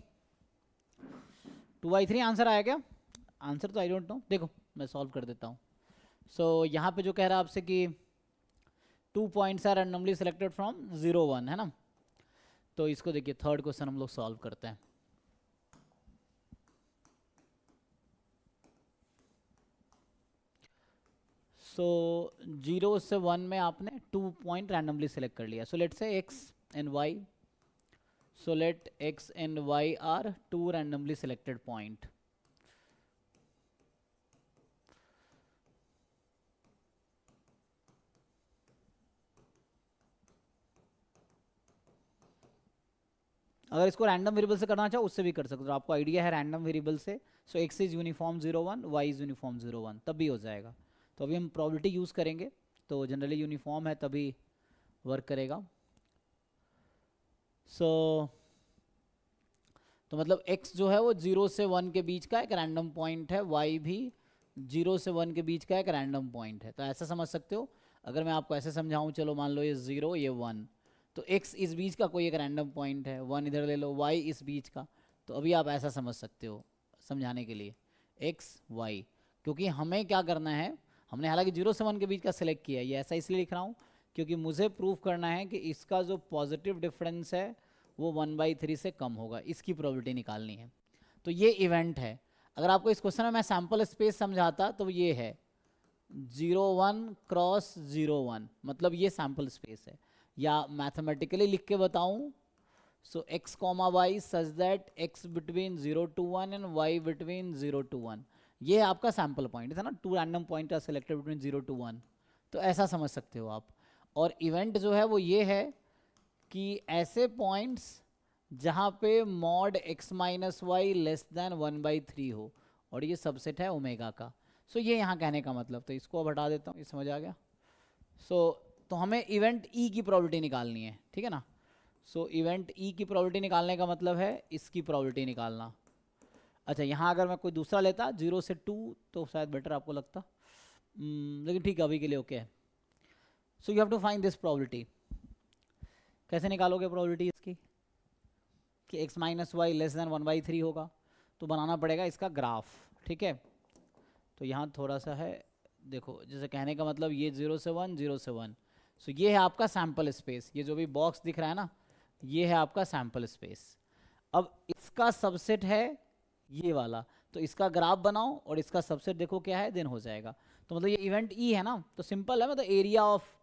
Speaker 1: 2/3 आंसर आया क्या? आंसर तो आई डोंट नो, देखो मैं सॉल्व कर देता हूँ. सो यहाँ पे जो कह रहा है आपसे कि 2 points are randomly selected from 0 1, है ना? तो इसको देखिए थर्ड क्वेश्चन हम लोग सॉल्व करते हैं. सो 0 से 1 में आपने 2 पॉइंट रैंडमली सेलेक्ट कर लिया. सो लेट से x and y. So let x and y are 2 randomly selected point. अगर इसको रैंडम वेरिएबल से करना चाहो उससे भी कर सकते हो. आपको आइडिया है रैंडम वेरिएबल से. सो x is uniform 0 1, y is uniform 0 1, तब भी हो जाएगा. तो अभी हम प्रोबेबिलिटी यूज़ करेंगे. तो जनरली यूनिफॉर्म है तभी वर्क करेगा. सो तो मतलब x जो है वो 0 से 1 के बीच का एक रैंडम पॉइंट है, y भी 0 से 1 के बीच का एक रैंडम पॉइंट है. तो ऐसा समझ सकते हो. अगर मैं आपको ऐसे समझाऊं, चलो मान लो ये 0 ये 1, तो x इस बीच का कोई एक रैंडम पॉइंट है, 1 इधर ले लो, y इस बीच का. तो अभी आप ऐसा समझ सकते हो समझाने के लिए x y, क्योंकि हमें क्या करना है, हमने हालांकि 0 से 1 के बीच का सिलेक्ट किया है. ये ऐसा इसलिए लिख रहा हूँ क्योंकि मुझे प्रूव करना है कि इसका जो पॉजिटिव डिफरेंस है वो 1/3 से कम होगा. इसकी प्रोबेबिलिटी निकालनी है. तो ये इवेंट है. अगर आपको इस क्वेश्चन में मैं सैम्पल स्पेस समझाता तो ये है 0 1 क्रॉस 0 1, मतलब ये सैम्पल स्पेस है. या मैथमेटिकली लिख के बताऊं, so x comma Y such that x between 0 to 1 and y between 0 to 1, ये है आपका सैम्पल पॉइंट है ना. 2 random point are selected between 0 to 1. तो ऐसा समझ सकते हो आप. और इवेंट जो है वो ये है कि ऐसे पॉइंट्स जहाँ पे mod x minus Y less than 1/3 हो, और ये सबसेट है ओमेगा का. सो ये यहाँ कहने का मतलब. तो इसको अब हटा देता हूँ, ये समझ आ गया. तो हमें इवेंट ई की प्रोबेबिलिटी निकालनी है, ठीक है ना. सो इवेंट ई की प्रोबेबिलिटी निकालने का मतलब है इसकी प्रोबेबिलिटी निकालना. अच्छा, यहाँ अगर मैं कोई दूसरा लेता 0 से 2 तो शायद बेटर आपको लगता, लेकिन ठीक है अभी के लिए ओके है. So you have to find this probability. कैसे निकालोगे प्रोबेबिलिटी इसकी कि x minus Y less than 1/3 होगा? तो बनाना पड़ेगा इसका ग्राफ, ठीक है. तो यहाँ थोड़ा सा है, देखो जैसे कहने का मतलब ये 0 से 1 0 से 1. सो ये है आपका सैम्पल स्पेस. ये जो भी बॉक्स दिख रहा है ना, ये है आपका सैम्पल स्पेस. अब इसका सबसेट है ये वाला, तो इसका ग्राफ बनाओ और इसका सबसेट देखो क्या है, देन हो जाएगा. तो मतलब ये इवेंट ई है ना, तो सिंपल है. मतलब एरिया ऑफ,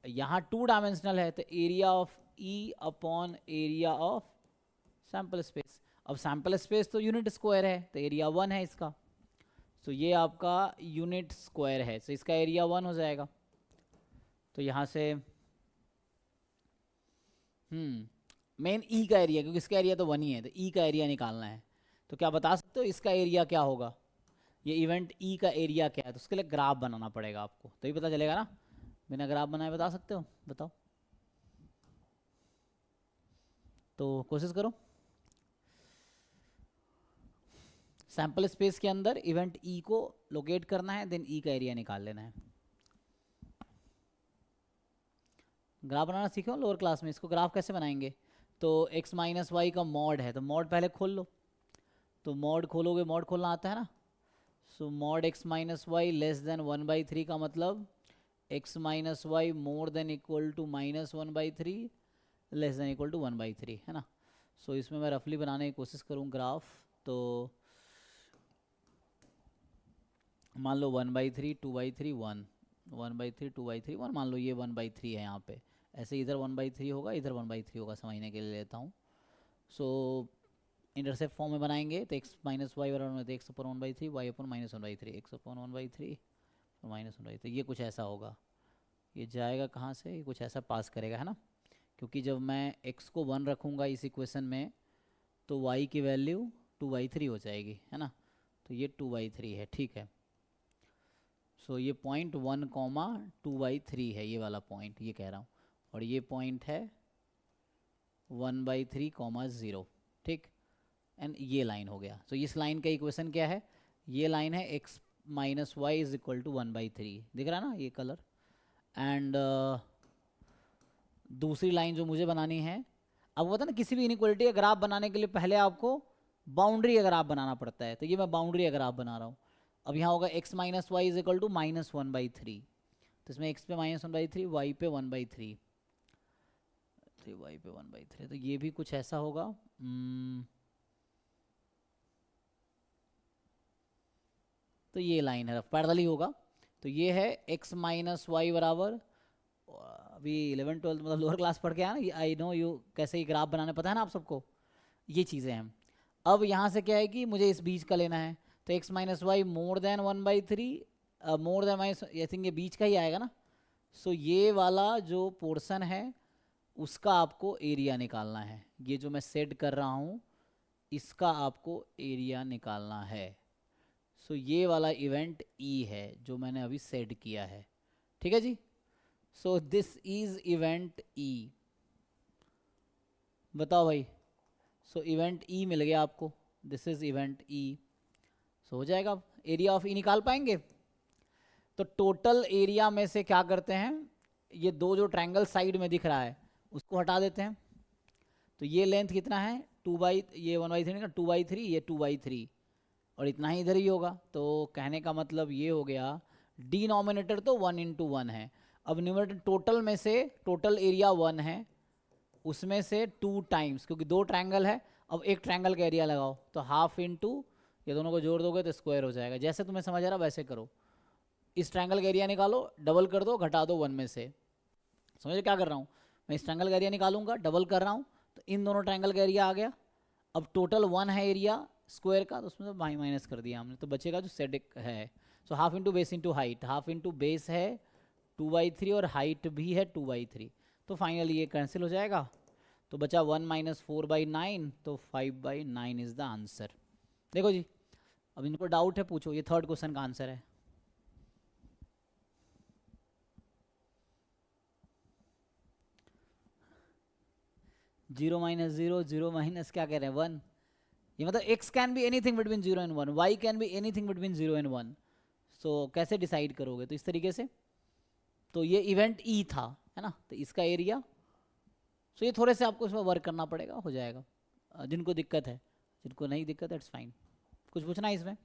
Speaker 1: यहाँ 2 डायमेंशनल है, तो area of E upon area of sample space. अब सैम्पल स्पेस तो यूनिट स्क्वायर है, तो एरिया 1 है इसका. तो ये आपका यूनिट स्क्वायर है, तो इसका एरिया 1 हो जाएगा. तो यहाँ से मेन ई का एरिया, क्योंकि इसका एरिया तो 1 ही है, तो ई का एरिया निकालना है. तो क्या बता सकते हो इसका एरिया क्या होगा? ये इवेंट ई का एरिया क्या है? तो उसके लिए ग्राफ बनाना पड़ेगा आपको, तभी पता चलेगा ना. बिना ग्राफ बनाए बता सकते हो? बताओ. तो कोशिश करो. सैम्पल स्पेस के अंदर इवेंट ई को लोकेट करना है, देन ई का एरिया निकाल लेना है. ग्राफ बनाना सीखो लोअर क्लास में. इसको ग्राफ कैसे बनाएंगे? तो x माइनस वाई का मॉड है, तो मॉड पहले खोल लो. तो मॉड खोलोगे, मॉड खोलना आता है ना. So mod x minus Y less than 1/3 का मतलब x minus Y more than equal to minus 1/3 less than equal to 1/3, है ना. सो इसमें मैं रफली बनाने की कोशिश करूँ ग्राफ. तो मान लो 1/3 2/3 1, 1/3 2/3 1, मान लो ये 1/3 है यहाँ पे. ऐसे इधर 1/3 होगा, इधर 1/3 होगा, समझने के लिए लेता हूँ. सो इंटरसेप्ट फॉर्म में बनाएंगे तो x माइनस वाई बराबर में x अपन 1/3 y अपन माइनस 1/3 x अपन 1/3 माइनस 1/3. ये कुछ ऐसा होगा. ये जाएगा कहाँ से? ये कुछ ऐसा पास करेगा, है ना. क्योंकि जब मैं x को 1 रखूँगा इस इक्वेशन में, तो y की वैल्यू 2/3 हो जाएगी, है ना. तो ये 2/3 है, ठीक है. सो ये पॉइंट 1 कॉमा 2/3 है, ये वाला पॉइंट ये कह रहा हूँ. और ये पॉइंट है 1/3 कॉमा 0, ठीक. एंड ये लाइन हो गया. सो इस लाइन का इक्वेशन क्या है? ये लाइन है x minus Y is equal to 1/3, दिख रहा है ना ये कलर. एंड दूसरी लाइन जो मुझे बनानी है, अब पता ना किसी भी इनइक्वालिटी का ग्राफ बनाने के लिए पहले आपको बाउंड्री का ग्राफ बनाना पड़ता है। तो ये मैं बाउंड्री का ग्राफ बना रहा हूँ। अब यहाँ होगा x minus Y is equal to -1/3, तो इसमें x पे -1/3, y पे 1/3, तो y पे 1/3, तो ये भी कुछ ऐसा होगा। तो ये लाइन है, पैरेलल ही होगा। तो ये है x माइनस वाई बराबर, अभी 11 12 मतलब लोअर क्लास पढ़ के आया ना, आई नो यू कैसे ये ग्राफ बनाने पता है ना आप सबको, ये चीज़ें हैं। अब यहाँ से क्या है कि मुझे इस बीच का लेना है, तो x minus Y more than 1/3, more than minus, I think ये बीच का ही आएगा ना। सो ये वाला जो पोर्शन है उसका आपको एरिया निकालना है। ये जो मैं सेट कर रहा हूँ इसका आपको एरिया निकालना है। सो ये वाला इवेंट E है जो मैंने अभी सेट किया है, ठीक है जी। So this is event E, बताओ भाई। सो इवेंट E मिल गया आपको, this is event E। So हो जाएगा। अब एरिया ऑफ E निकाल पाएंगे। तो टोटल एरिया में से क्या करते हैं, ये दो जो ट्रायंगल साइड में दिख रहा है उसको हटा देते हैं। तो ये लेंथ कितना है, ये 1/3 का 2/3, ये 2/3, और इतना ही इधर ही होगा। तो कहने का मतलब ये हो गया, डिनोमिनेटर तो 1 × 1 है। अब न्यूमरेटर टोटल में से, टोटल एरिया 1 है, उसमें से 2 टाइम्स, क्योंकि दो ट्रायंगल है। अब एक ट्रायंगल का एरिया लगाओ, तो हाफ इंटू, ये दोनों को जोड़ दोगे तो स्क्वायर हो जाएगा। जैसे तुम्हें समझ आ रहा वैसे करो। इस ट्रायंगल का एरिया निकालो, डबल कर दो, घटा दो 1 में से। समझो क्या कर रहा हूँ मैं, इस ट्रायंगल का एरिया निकालूंगा, डबल कर रहा हूँ, तो इन दोनों ट्रायंगल का एरिया आ गया। अब टोटल 1 है एरिया स्क्वायर का, तो उसमें तो माइनस कर दिया हमने, तो बचेगा जो सेट है। So half into base into height, half into base है 2/3 और हाइट भी है 2/3, तो फाइनली ये कैंसिल हो जाएगा। तो बचा 1 - 4/9, तो 5/9 इज द आंसर। देखो जी, अब इनको डाउट है पूछो, ये थर्ड क्वेश्चन का आंसर है। Zero minus zero, zero minus क्या कह रहे हैं 1, ये मतलब x can be anything between 0 and 1, y can be anything between 0 and 1। सो कैसे डिसाइड करोगे, तो इस तरीके से। तो ये इवेंट E था, है ना, तो इसका एरिया। सो ये थोड़े से आपको इसमें वर्क करना पड़ेगा, हो जाएगा। जिनको दिक्कत है, जिनको नहीं दिक्कत है इट्स फाइन। कुछ पूछना है इसमें?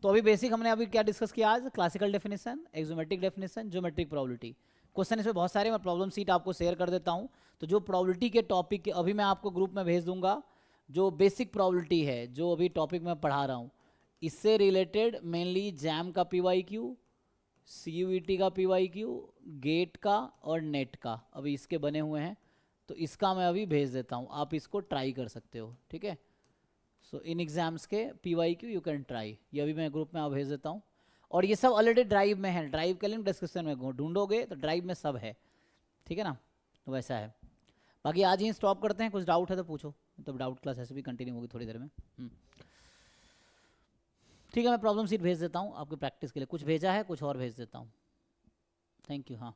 Speaker 1: तो अभी बेसिक हमने अभी क्या डिस्कस किया आज, classical definition, axiomatic definition, geometric probability. Question इसमें बहुत सारे, मैं प्रॉब्लम सीट आपको शेयर कर देता हूँ। तो जो प्रोबेबिलिटी के टॉपिक अभी मैं आपको ग्रुप में भेज दूंगा, जो बेसिक प्रोबेबिलिटी है जो अभी टॉपिक में पढ़ा रहा हूँ, इससे रिलेटेड मेनली जैम का PYQ, CUET का PYQ, गेट का और नेट का अभी इसके बने हुए हैं। तो इसका मैं अभी भेज देता हूँ, आप इसको ट्राई कर सकते हो, ठीक है। सो इन एग्जाम्स के PYQ यू कैन ट्राई, ये अभी मैं ग्रुप में आप भेज देता हूँ। और ये सब ऑलरेडी ड्राइव में है, ड्राइव के लिंक डिस्क्रिप्शन में ढूंढोगे तो ड्राइव में सब है, ठीक है ना। तो वैसा है। बाकी आज ही स्टॉप करते हैं, कुछ डाउट है तो पूछो, तो डाउट क्लास ऐसे भी कंटिन्यू होगी थोड़ी देर में। ठीक है, मैं प्रॉब्लम सीट भेज देता हूँ आपकी प्रैक्टिस के लिए। कुछ भेजा है, कुछ और भेज देता हूँ। Thank you. हाँ।